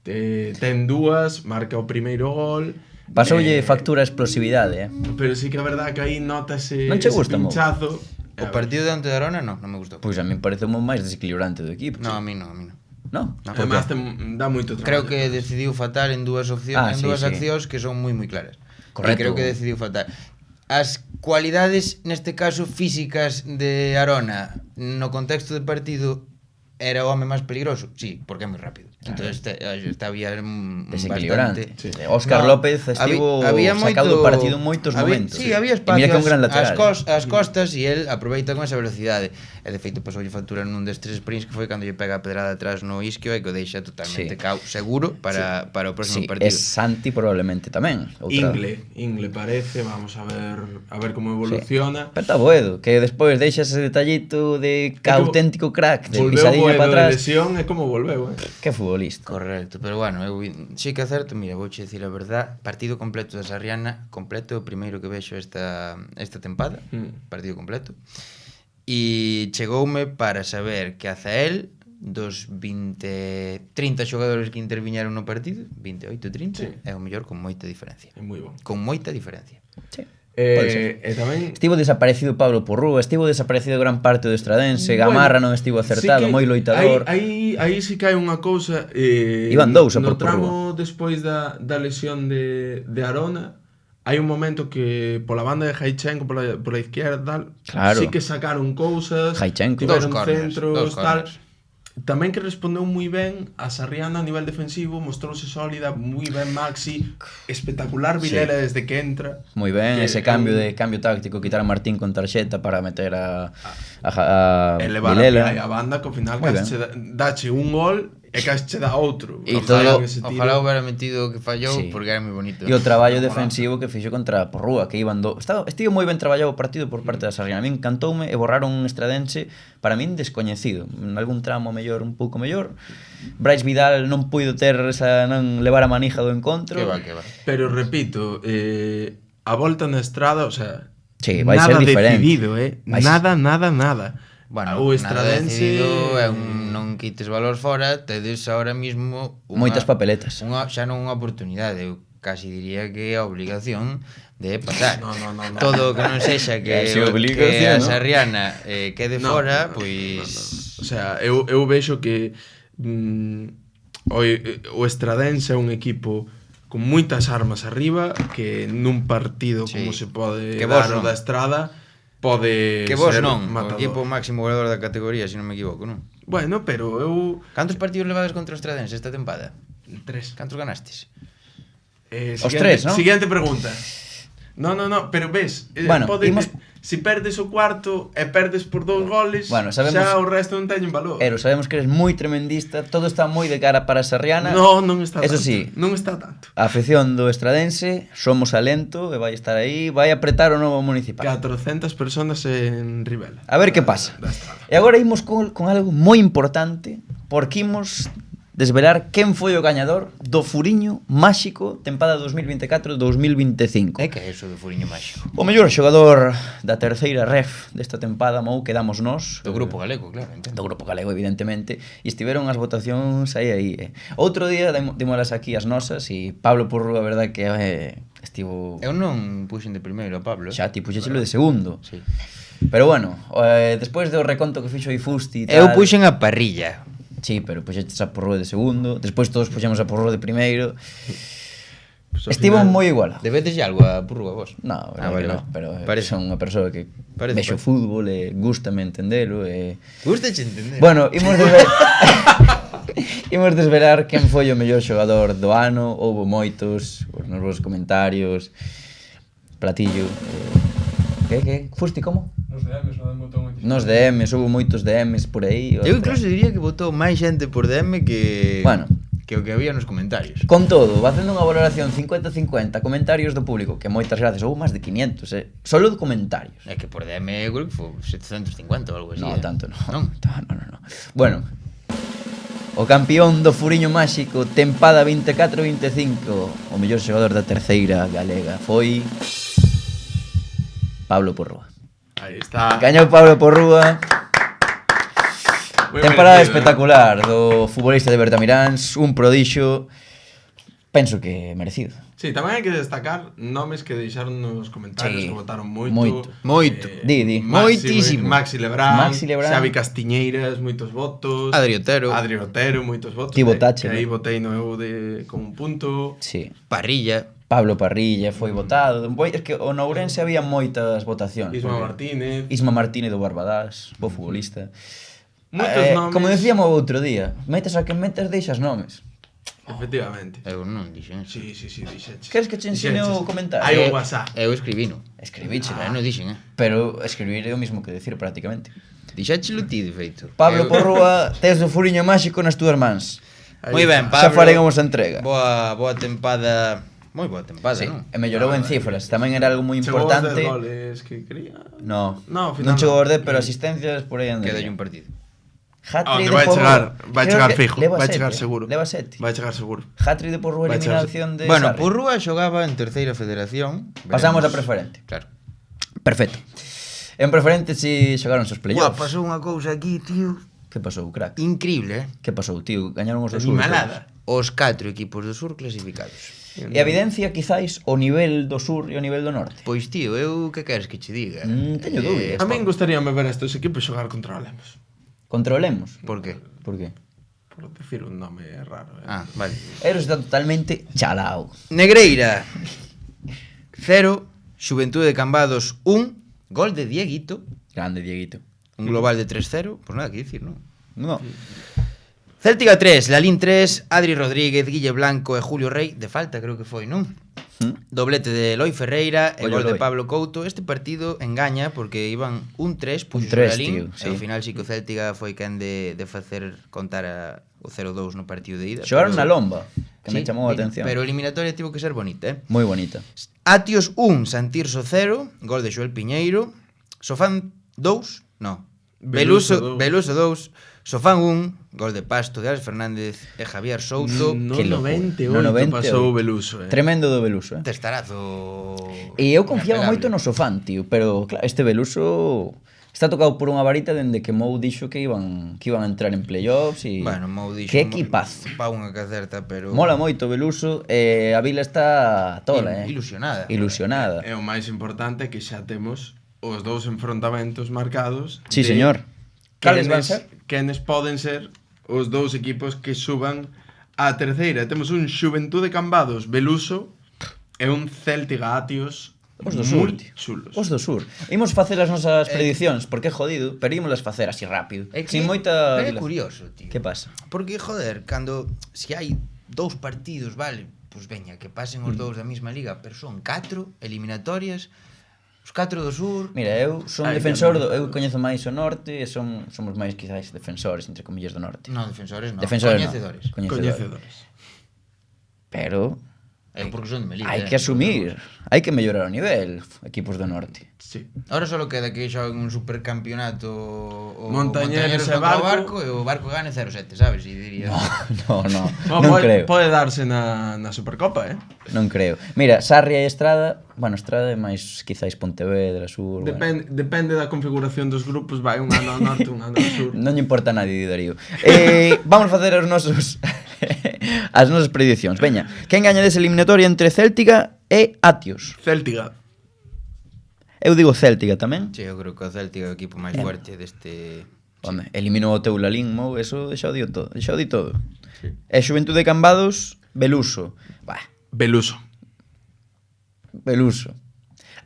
Ten dúas, marca o primeiro gol. Pasoulle factura a explosividade, Pero sí que é verdad que aí notase Non che ese gusta, mo? pinchazo. O partido de onte de Arona non me gustou. Pois a mí parece moi máis desequilibrante do equipo. No, a mí non. No? Además dá moito traballo. Creo que decidiu fatal en dúas opcións, en sí, dúas sí. accións que son moi claras. Correcto. E creo que decidiu fatal. As cualidades, neste caso físicas de Arona no contexto de partido era o home máis peligroso, sí, porque é moi rápido. Entonces había Desequilibrante. bastante. Sí. Óscar López estivo sacado do partido en moitos momentos. Sí, había E mira espacio que é un gran lateral. as costas e el aproveita con esa velocidade. E de feito pasoulle factura nun des tres sprints que foi cando lle pega a pedrada atrás no isquio e que o deixa totalmente Sí. seguro para o próximo Sí, partido. é Santi probablemente tamén. Ingle parece, vamos a ver como evoluciona. Pero está Boedo, que despois deixa ese detallito de que auténtico crack, de Volveu pisadinha Boedo para de atrás. lesión e como volveu, Que futbolista. Correcto, pero bueno, eu sí que acerto, mira, vouche dicir a verdad, partido completo da Sarriana, completo, o primeiro que vexo esta tempada, partido completo. E chegoume para saber que Azael dos 30 xogadores que interviñeron no partido, 28, 30, Sí. é o mellor con moita diferencia. É moi bon. Con moita diferencia. Sí. Pode ser. E tamén Estivo desaparecido Pablo Porrúa, estivo desaparecido gran parte do Estradense, Gamarra non estivo acertado, sí que moi loitador. Aí sí que hai unha cousa Iban dous a no por tramo despois da lesión de Arona. Hai un momento que pola banda de Jaichenko pola izquierda Claro. sí que sacaron cousas, Jaichenko. tiveron Dos corners, centros, dos tal. corners. Tamén que respondeu moi ben a Sarriana a nivel defensivo, mostrouse sólida, moi ben Maxi, espectacular Vilela desde que entra. Moi ben, Que ese cambio táctico, quitar a Martín con tarxeta para meter a elevar Vilela. a banda que ao final Moi case dache un gol e case che dá outro. E Ojalá, todo- ojalá houbera metido o que fallou, Sí. porque era moi bonito. E o traballo defensivo que fixo contra Porrúa, que iban estivo moi ben traballado o partido por parte da Sarriana. A min encantoume e borraron un Estradense para min descoñecido. En algún tramo mellor, un pouco mellor. Brais Vidal non puido ter non levar a manija do encontro. Que va. Pero repito, a volta na estrada, o sea, Sí, vai nada ser diferente. decidido, Vai nada. Bueno, O nada Estradense decidido é non quites valores fora, tedes ahora mismo Moitas papeletas. xa non unha oportunidade, eu casi diría que é a obligación de pasar. No. Todo o que non sexa que, Casi que obligación, a ¿no? Sarriana quede No, fora, no. pois O sea, eu vexo que o Estradense é un equipo con moitas armas arriba, que nun partido Sí. como se pode Que vos dar o non. da Estrada, pode Que vos ser non, o matador. equipo máximo goleador da categoría, se non me equivoco, non? Bueno, pero eu... Cantos partidos levades contra os Estradense esta tempada? 3. Cantos ganastes? Os tres, ¿no? Siguiente pregunta. No, pero ves, Bueno, si perdes o cuarto e perdes por 2 goles, Bueno, sabemos- xa o resto non teñen valor. Ero, sabemos que eres moi tremendista, todo está moi de cara para Sarriana. Non está Eso tanto. sí. Non está tanto. A afición do Estradense, somos alento e vai estar aí, vai apretar o novo municipal. 400 personas en Rivela. A ver que pasa. Da Estrada. E agora imos con algo moi importante, porque imos desvelar quen foi o gañador do Furiño Máxico tempada 2024-2025. É que é eso do furiño máxico? O mellor xogador da terceira ref desta tempada, Mou, quedamos nós. Do grupo galego, claro, entendo. Do grupo galego, evidentemente, e estiveron as votacións aí. Outro día dimoslas aquí as nosas e Pablo Porru, a verdade que estivo... Eu non puxen de primeiro a Pablo. Xa, ti puxéchelo de segundo. Sí. Pero bueno, despois do reconto que fixo Ifusti e tal... Eu puxen a parrilla. Sí, pero puxeches a Porru de segundo, despois todos puxemos a Porru de primeiro. Pues ao Estivo final- moi igual. Debedes algo a Purru a vos? No, vale, no, vale. pero Parece- son unha persoa que Parece- vexo fútbol e gústame entendelo e... Gustache entender. Bueno, imos desvelar quen foi o mellor xogador do ano. Houbo moitos nos vos comentarios. Platillo. Que? Fusti como? Nos DMs, non dan botón aquí. Nos DMs, houbo moitos DMs por aí. Eu incluso diría que votou máis xente por DM que... Bueno. Que o que había nos comentarios. Con todo, facendo unha valoración 50-50, comentarios do público, que moitas gracias, houve máis de 500, solo de comentarios. É que por DM eu creo que foi 750 ou algo así. No, tanto non. Non? No. Bueno, o campeón do Furiño Máxico tempada 24-25, o mellor xogador da terceira galega foi Pablo Porrúa. Aí está. Gañou Pablo Porrúa. Moi Temporada merecido, espectacular do futbolista de Bertamiráns, un prodixio, penso que merecido. Sí, tamén hai que destacar nomes que deixaron nos comentarios, Sí, que votaron moito. moito. Moito. Di. Moitísimo. Maxi Lebrán, Maxi Lebrán. Xavi Castiñeiras, moitos votos. Adri Otero. Adri Otero, moitos votos. Ti votache, Que aí non? votei no eu con un punto. Sí. Parrilla. Pablo Parrilla foi votado. Es que o Nourense había moitas votacións. Isma porque- Martínez. Isma Martínez do Barbadás, bo futbolista. Moitos nomes. Como decíamos o outro día, metes a que metes deixas nomes. Efectivamente. Eu non dixen eso. Sí, dixeches. Queres que te ensine o comentario? Hai un WhatsApp. Eu escribino. Escribíchelo, Eu non dixen, pero escribir é o mismo que decir prácticamente. Dixéchelo ti, de feito. Pablo Eu- Porrúa, tes o Furiño Máxico nas túas mans. Aí Moi ben, está. Pablo. Xa faremos a entrega. Boa tempada. Moi boa tempada, Sí, non? e mellorou en cifras. Tamén era algo moi Chegou aos 10 importante. goles que quería. No, No, ao final non chegou non. aos 10, pero asistencias por aí andaría. Quedalle un partido. Hat-trick Onde de vai Porrúa. chegar, vai Creo chegar que fijo, leva vai sete, chegar seguro. Leva 7. Vai chegar seguro. Hat-trick de Porrúa, Vai chegar- eliminación de Bueno, Sarri. Purrúa xogaba en terceira federación. Pasamos Veremos. a preferente. Claro. Perfecto. En preferente si xogaron os playoffs. pasou unha cousa aquí, tío. Que pasou, crack? Increíble, Que pasou, tío? Gañaron os do sur. Animalada. Os 4 equipos do sur clasificados. E evidencia quizáis o nivel do sur e o nivel do norte. Pois tío, eu que queres que che diga? Teño dúbidas. A min gustaríame ver a estes equipos xogar contra o Lemos. Controlemos. Por que? Por qué? Por decir un nome raro. Ah, vale. Eros está totalmente chalao. Negreira 0, Xuventude de Cambados 1, gol de Dieguito, Grande, Dieguito. un global de 3-0, pues nada que dicir, non? No. Céltica 3, Lalín 3, Adri Rodríguez, Guille Blanco e Julio Rey, de falta creo que foi, non? Doblete de Eloi Ferreira e Ollo, gol de Eloi. Pablo Couto. Este partido engaña porque iban un 3, puxo Un 3, Lalín, tío, e sí. ao final sí que o Céltica foi quen de facer contar o 0-2 no partido de ida. Xogaron pero- na lomba, que me Sí, chamou a mira, atención. Pero a eliminatoria tivo que ser bonita, eh? Moi bonita. Atios 1, Santirso 0, gol de Xoel Piñeiro. Sofán 2, no. Beluso Beluso 2, Sofán 1, gol de Pasto de Alex Fernández e Javier Souto. No que locura. 98 No 98. pasou o Beluso, Tremendo do Beluso, Testarazo. E eu confiaba inapelable. moito no Sofán, tío, pero claro, este Beluso está tocado por unha varita dende que Mou dixo que iban a entrar en playoffs e Bueno, Mou dixo que equipazo. pa unha que acerta, pero Mola moito o Beluso e a vila está tola, Ilusionada. Ilusionada. E o máis importante é que xa temos os dous enfrontamentos marcados. Sí, señor. Cales van ser? Quenes poden ser os dous equipos que suban A terceira temos un Xuventude Cambados Beluso e un Céltiga Atios Os do sur, moi tío. chulos. Os do sur. Imos facer as nosas predicións, porque é jodido, pero ímolas facer así rápido. Sin moita... Pero é dilación. curioso, tío. Que pasa? Porque, joder, cando... Si hai 2 partidos, vale, pois veña, que pasen os dous da mesma liga, pero son 4 eliminatorias, os 4 do sur... Mira, eu son defensor do... Eu coñezo máis o norte e somos máis quizás defensores, entre comillas, do norte. Non, defensores non, Defensores coñecedores. no. Coñecedores. Pero É porque son de Melilla. hai que asumir, hai que mellorar o nivel, equipos do norte. Sí. Ahora só queda que xoguen un supercampeonato o Montañeros e contra o Barco. e o Barco gane 0-7, sabes? E diría... No, Non non creo. Pode darse na Supercopa, Non creo. Mira, Sarria e Estrada, bueno, Estrada é máis quizáis Pontevedra, Sur, bueno. Depende da configuración dos grupos, vai un ano ao norte, un ano ao sur. Non lle importa a nadie, Darío. Vamos facer os nosos as nosas predicións. Veña, quen gaña desa eliminatoria entre Céltica e Atios? Céltiga. Eu digo Céltica tamén. Sí, eu creo que o Celtic é o equipo máis fuerte deste... Home, eliminou o teu Lalín, Mou, eso xa o di todo. Xa o di todo. Sí. E Xuventude Cambados, Beluso. Bah, Beluso. Beluso.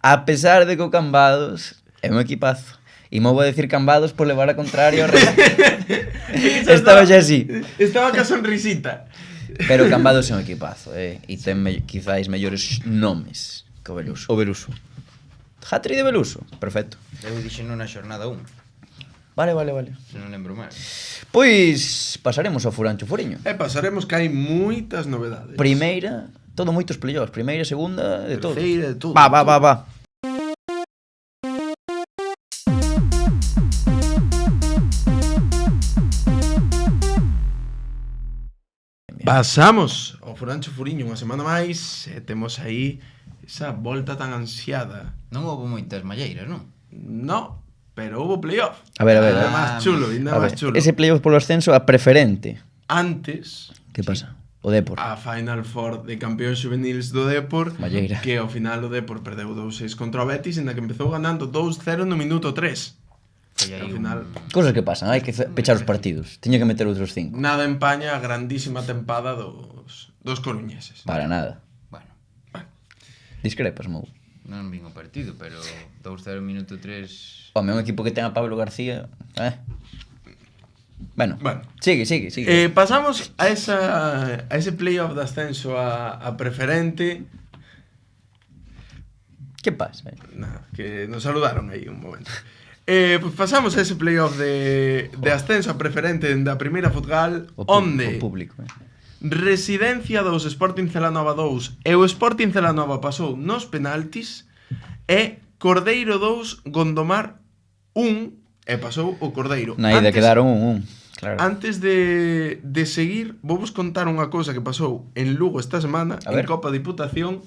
A pesar de que o Cambados é un equipazo. E Mou a decir Cambados por levar a contraria ao resto. Estaba xa así. Estaba ca sonrisita. Pero Cambados é un equipazo, e ten quizáis mellores nomes que o Beluso. O Beluso. Hat-trick de Beluso, perfecto. Eu dixen na xornada 1, Vale. se non lembro mal. Pois pasaremos ao Furancho Furiño. E pasaremos que hai moitas novedades. Primeira, todo moitos playoffs, primeira, segunda, de todo. Terceira, de todo. Va. Pasamos ao Furancho Furiño unha semana máis e temos aí esa volta tan ansiada. Non houve moitas malleiras, non? No, pero houve playoff. A ver. Ainda máis chulo, ainda A máis ver, chulo. ese playoff polo ascenso a preferente. Antes, Que pasa? O Depor. a Final Four de campeóns juveniles do Depor, Malleira. que ao final o Depor perdeu 2-6 contra o Betis, en que empezou ganando 2-0 no minuto 3. Foi E aí ao final, Cosas que pasan, hai que pechar os partidos. Tiña que meter outros 5. nada empaña a grandísima tempada dos coruñeses. Para nada. Bueno, Discrepas, Mou. non vin o partido, pero 2-0 minuto 3... Home, un equipo que ten a Pablo García, Bueno, Bueno. sigue. Pasamos a ese playoff de ascenso a preferente. Que pasa? Nada, que nos saludaron aí un momento. Pues pasamos a ese playoff de ascenso a preferente da primeira Futgal, onde O público, Residencia 2, Sporting Celanova 2 e o Sporting Celanova pasou nos penaltis e Cordeiro 2, Gondomar 1 e pasou o Cordeiro. Na ida quedaron un, claro. Antes de seguir, vou vos contar unha cousa que pasou en Lugo esta semana, A en ver. Copa Diputación.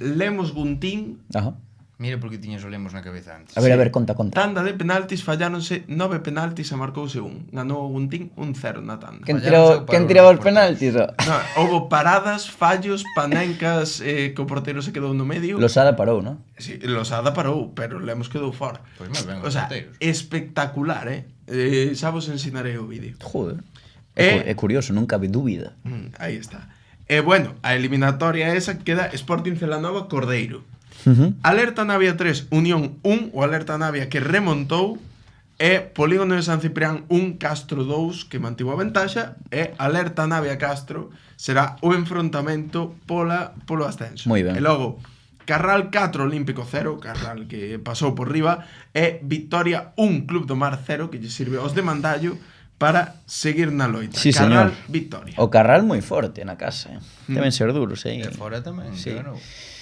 Lemos Guntín, Ajá. Mira porque tiña Solemos na cabeza antes. A ver, conta. tanda de penaltis, falláronse 9 penaltis e marcouse un. Ganou o Guntín 1-0 na tanda. Quen Fallaron tiraba os os penaltis? No, houve paradas, fallos, panencas, que o portero se quedou no medio. Losada parou, non? Sí, Losada parou, pero Lemos quedou fora. Pois moi ben, O os sea, porteros. espectacular, xa vos ensinarei o vídeo. Joder. E- É curioso, non cabe dúbida. Aí está. E bueno, a eliminatoria esa queda Sporting Celanova Cordeiro. Alerta Navia 3, Unión 1, o Alerta Navia que remontou, e Polígono de San Ciprián 1, Castro 2, que mantivo a ventaxa, e Alerta Navia Castro será o enfrontamento polo ascenso. Moi ben. E logo, Carral 4, Olímpico 0, Carral que pasou por riba, e Victoria 1, Club do Mar 0, que lle sirve aos de Mandallo para seguir na loita. Sí, Carral, señor. Victoria. O Carral moi forte na casa, Deben ser duros, E fora tamén, Sí. que ganou.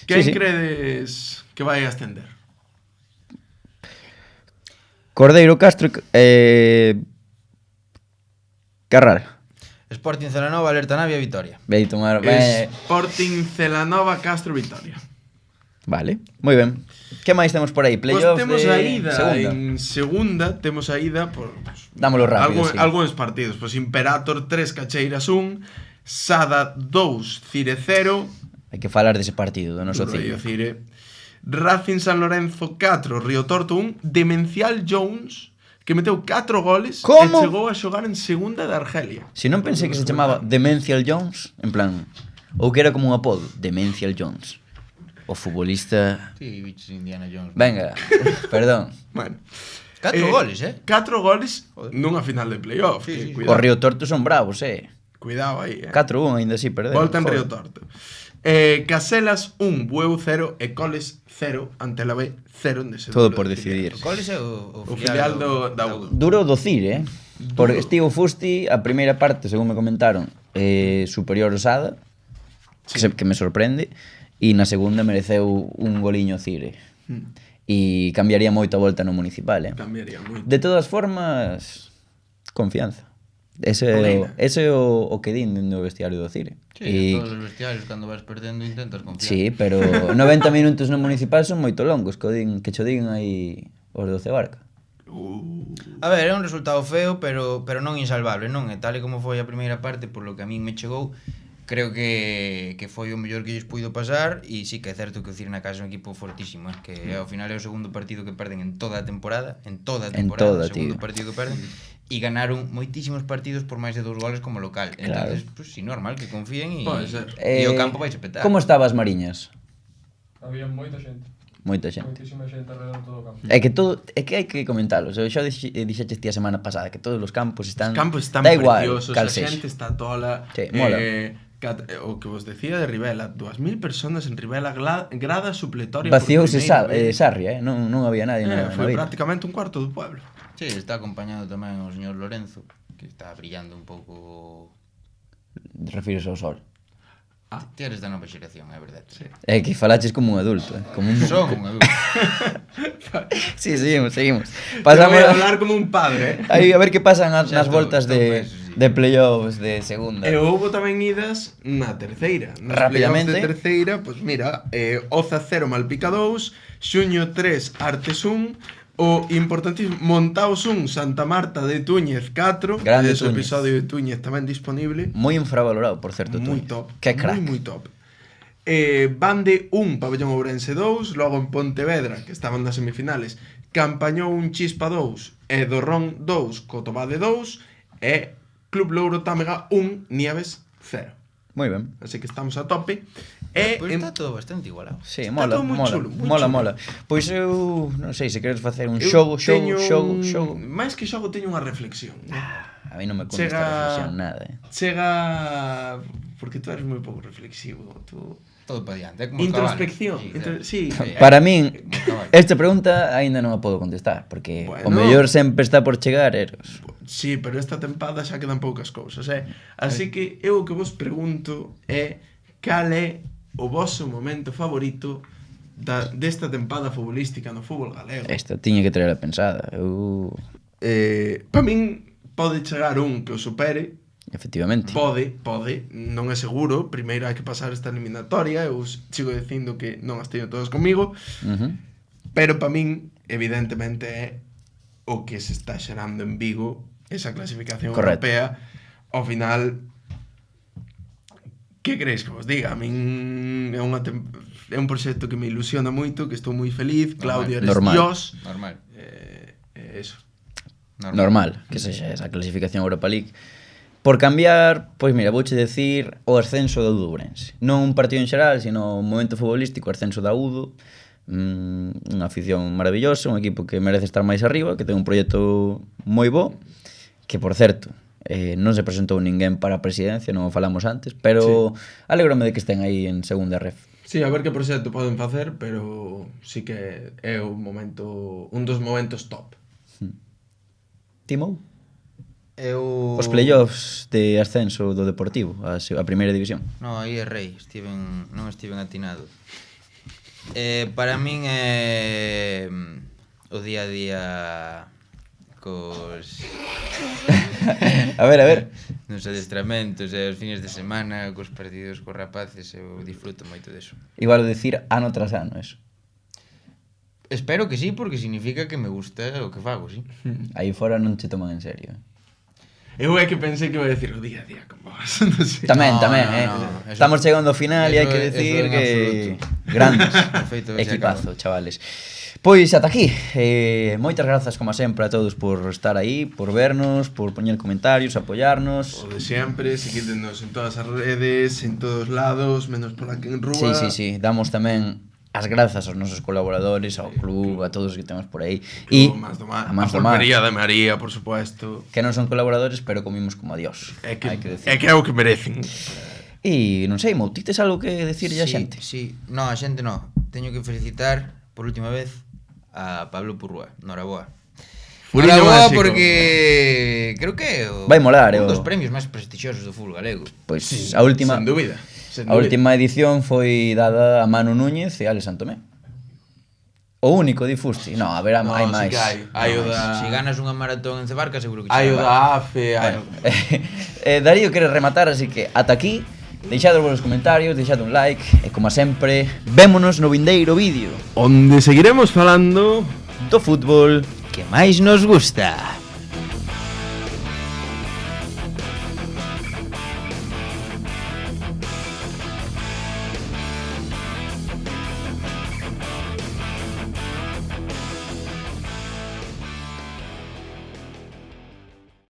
Quen sí. credes que vai ascender? Cordeiro, Castro, Carral. Sporting Celanova, Alerta Navia, Vitoria. Vei tomar... Sporting Celanova, Castro, Victoria. Vale, moi ben. Que máis temos por aí? Pois Playoffs temos de a ida segunda. en segunda, temos a ida por Dámolo rápido, sí. algúns partidos, pois Imperator 3, Cacheiras 1, Sada 2, Cire 0, Hai que falar dese partido, do noso Río Cille. Cire, Racing San Lorenzo 4, Río Torto 1, Demencial Jones que meteu 4 goles Como? e chegou a xogar en segunda de Argelia. Si non pensei que se chamaba Demencial Jones, en plan, ou que era como un apodo, Demencial Jones. O futbolista... Sí, bichos Indiana Jones. Venga, perdón. Bueno, 4 goles, 4 goles nunha final de playoff. Sí, sí. O Río Torto son bravos, Cuidado aí, 4-1 ainda así perder. Volta en Joder. Río Torto. Caselas 1, Bueu 0 e Coles 0 ante la B 0 nese Todo duelo por de decidir. filial. Coles é o O filial da UD. Duro docir, Porque Estivo Fusti, a primeira parte, según me comentaron, superior osada, que me sorprende, e na segunda mereceu un goliño Cire. E cambiaría moito a volta no municipal, Cambiaría moito. De todas formas, confianza. Ese é o que din no vestiario do Cire. Sí, todos os vestiarios, cando vas perdendo, intentas confiar. Sí, pero 90 minutos no municipal son moito longos, que cho digan aí os do Cebarca. A ver, é un resultado feo, pero non insalvable, non? E tal e como foi a primeira parte, por lo que a min me chegou, creo que foi o mellor que lles puido pasar, e sí que é certo que o Cire na casa é un equipo fortísimo, que ao final é o segundo partido que perden en toda a temporada, o segundo partido que perden, e ganaron moitísimos partidos por máis de 2 goles como local. Claro. Entonces, pues, sí, normal que confíen e E o campo vai se petar. Como estaba as Mariñas? Había moita xente. Moita xente. Moitísima xente alrededor de todo o campo. É que hai que comentarlo. Xa dixeches ti a semana pasada que todos os campos están Os campos están da igual, preciosos, cal a sexa. xente está tola. Sí, mola. O que vos decía de Rivela, 2000 personas en Rivela, grada supletoria Vaciouse por primeira vez. Sarria, non había nadie na Foi vida. prácticamente un cuarto do pueblo. Sí, está acompañado tamén o señor Lorenzo, que está brillando un pouco. Refires ao sol. Ti eres da nova xeración, é verdade. Sí. É que falaches como un adulto, como un... Son un adulto. Sí, seguimos. Te Pasamos voy a hablar como un padre, Aí a ver que pasan nas Xa voltas estou de preso, sí. de playoffs de segunda. E houbo tamén idas na terceira. Nas Rapidamente. playoffs de terceira, pois mira, Oza 0, Malpica 2, Xuño 3, Artes 1, o importantísimo Montaos 1, Santa Marta de Túñez 4. Grande Ese Túñez. episodio de Túñez tamén disponible. Moi infravalorado, por certo, Moi Túñez. top. Que crack. Moi top. Bande 1, Pabellón Ourense 2, logo en Pontevedra, que estaban nas semifinales, Campañou 1, Chispa 2, e Dorrón 2, Cotobade 2, e Club Louro Támega 1, Nieves 0. Moi ben. Así que estamos a tope. E Pois está todo bastante igualado. Sí, Está mola, todo moi mola, chulo, moi mola, chulo. mola. Pois eu, non sei, se queres facer un eu xogo. teño Xogo. máis que xogo teño unha reflexión. A mí non me conta esta reflexión nada, Chega porque tú eres moi pouco reflexivo, tú Todo para diante, é como introspección. Sí. Para min, como caballo. esta pregunta aínda non a podo contestar, porque o Bueno. mellor sempre está por chegar, Eros. Sí, pero esta tempada xa quedan poucas cousas, Así que eu o que vos pregunto é cal é o vosso momento favorito desta tempada futbolística no fútbol galego. Esta tiña que traer a pensada. Para min pode chegar un que o supere. Efectivamente. Pode, non é seguro. Primeiro hai que pasar esta eliminatoria. Eu sigo dicindo que non as teño todas comigo. Pero para min, evidentemente, é o que se está xerando en Vigo, esa clasificación Correcto. europea. Ao final, que crees que vos diga? A min é un proxecto que me ilusiona moito, que estou moi feliz. Claudio, eres Normal. Dios. Normal. Eso. Normal, que sexa esa clasificación Europa League. Por cambiar, pois mira, vouche decir o ascenso do Ourense. Non un partido en xeral, sino un momento futbolístico, o ascenso da Udo. Unha afición maravillosa, un equipo que merece estar máis arriba, que ten un proxecto moi bo, que por certo, non se presentou ninguén para a presidencia, non o falamos antes, pero alégrome de que estén aí en segunda ref. Sí, a ver que proxecto poden facer, pero sí que é un dos momentos top. Timou? Eu... Os playoffs de ascenso do Deportivo, a primeira división. No, aí é rei, non estiven atinado. Para min é o día a día cos... A ver. Nos adestramentos e os fines de semana, cos partidos cos rapaces, eu disfruto moito deso. Igual o decir ano tras ano, eso. Espero que sí, porque significa que me gusta o que fago, sí. Aí fora non te toman en serio. Eu é que pensei que iba a decir o día a día con vos. Non sei. Tamén, No, eso- Estamos chegando ao final e hai que eso decir en que absoluto. grandes. Perfecto, se Equipazo, chavales. Pois ata aquí. Moitas grazas, como sempre, a todos por estar aí, por vernos, por poñer comentarios, apoyarnos. O de sempre, seguídenos en todas as redes, en todos lados, menos por aquí en Rúa. Sí. Damos tamén as grazas aos nosos colaboradores, ao club, a todos os que temos por aí. E A a Mans do Mar, pulpería de María, por supuesto. que non son colaboradores, pero comimos como a Dios. É que, hai que decir. é que é o que merecen. E non sei, Mou, ti tes algo que decirlle a xente? Sí, no, a xente no. Teño que felicitar por última vez a Pablo Purrúa. Noraboa. Furiño Noraboa máxico. porque creo que é Vai molar, un o- dos premios máis prestixiosos do fútbol galego. Pois a última Sen dúbida. Sen a dúbida. última edición foi dada a Manu Núñez e Ale Santomé. O único, di Fusti. No, a ver, No, hai sí máis. que hai o da... Si ganas unha maratón en Cebarca seguro que Hai o chega. da AFE, hai... Darío quere rematar, así que ata aquí. Deixade os vosos comentarios, deixade un like e como sempre, vémonos no vindeiro vídeo Onde seguiremos falando... do fútbol Que máis nos gusta.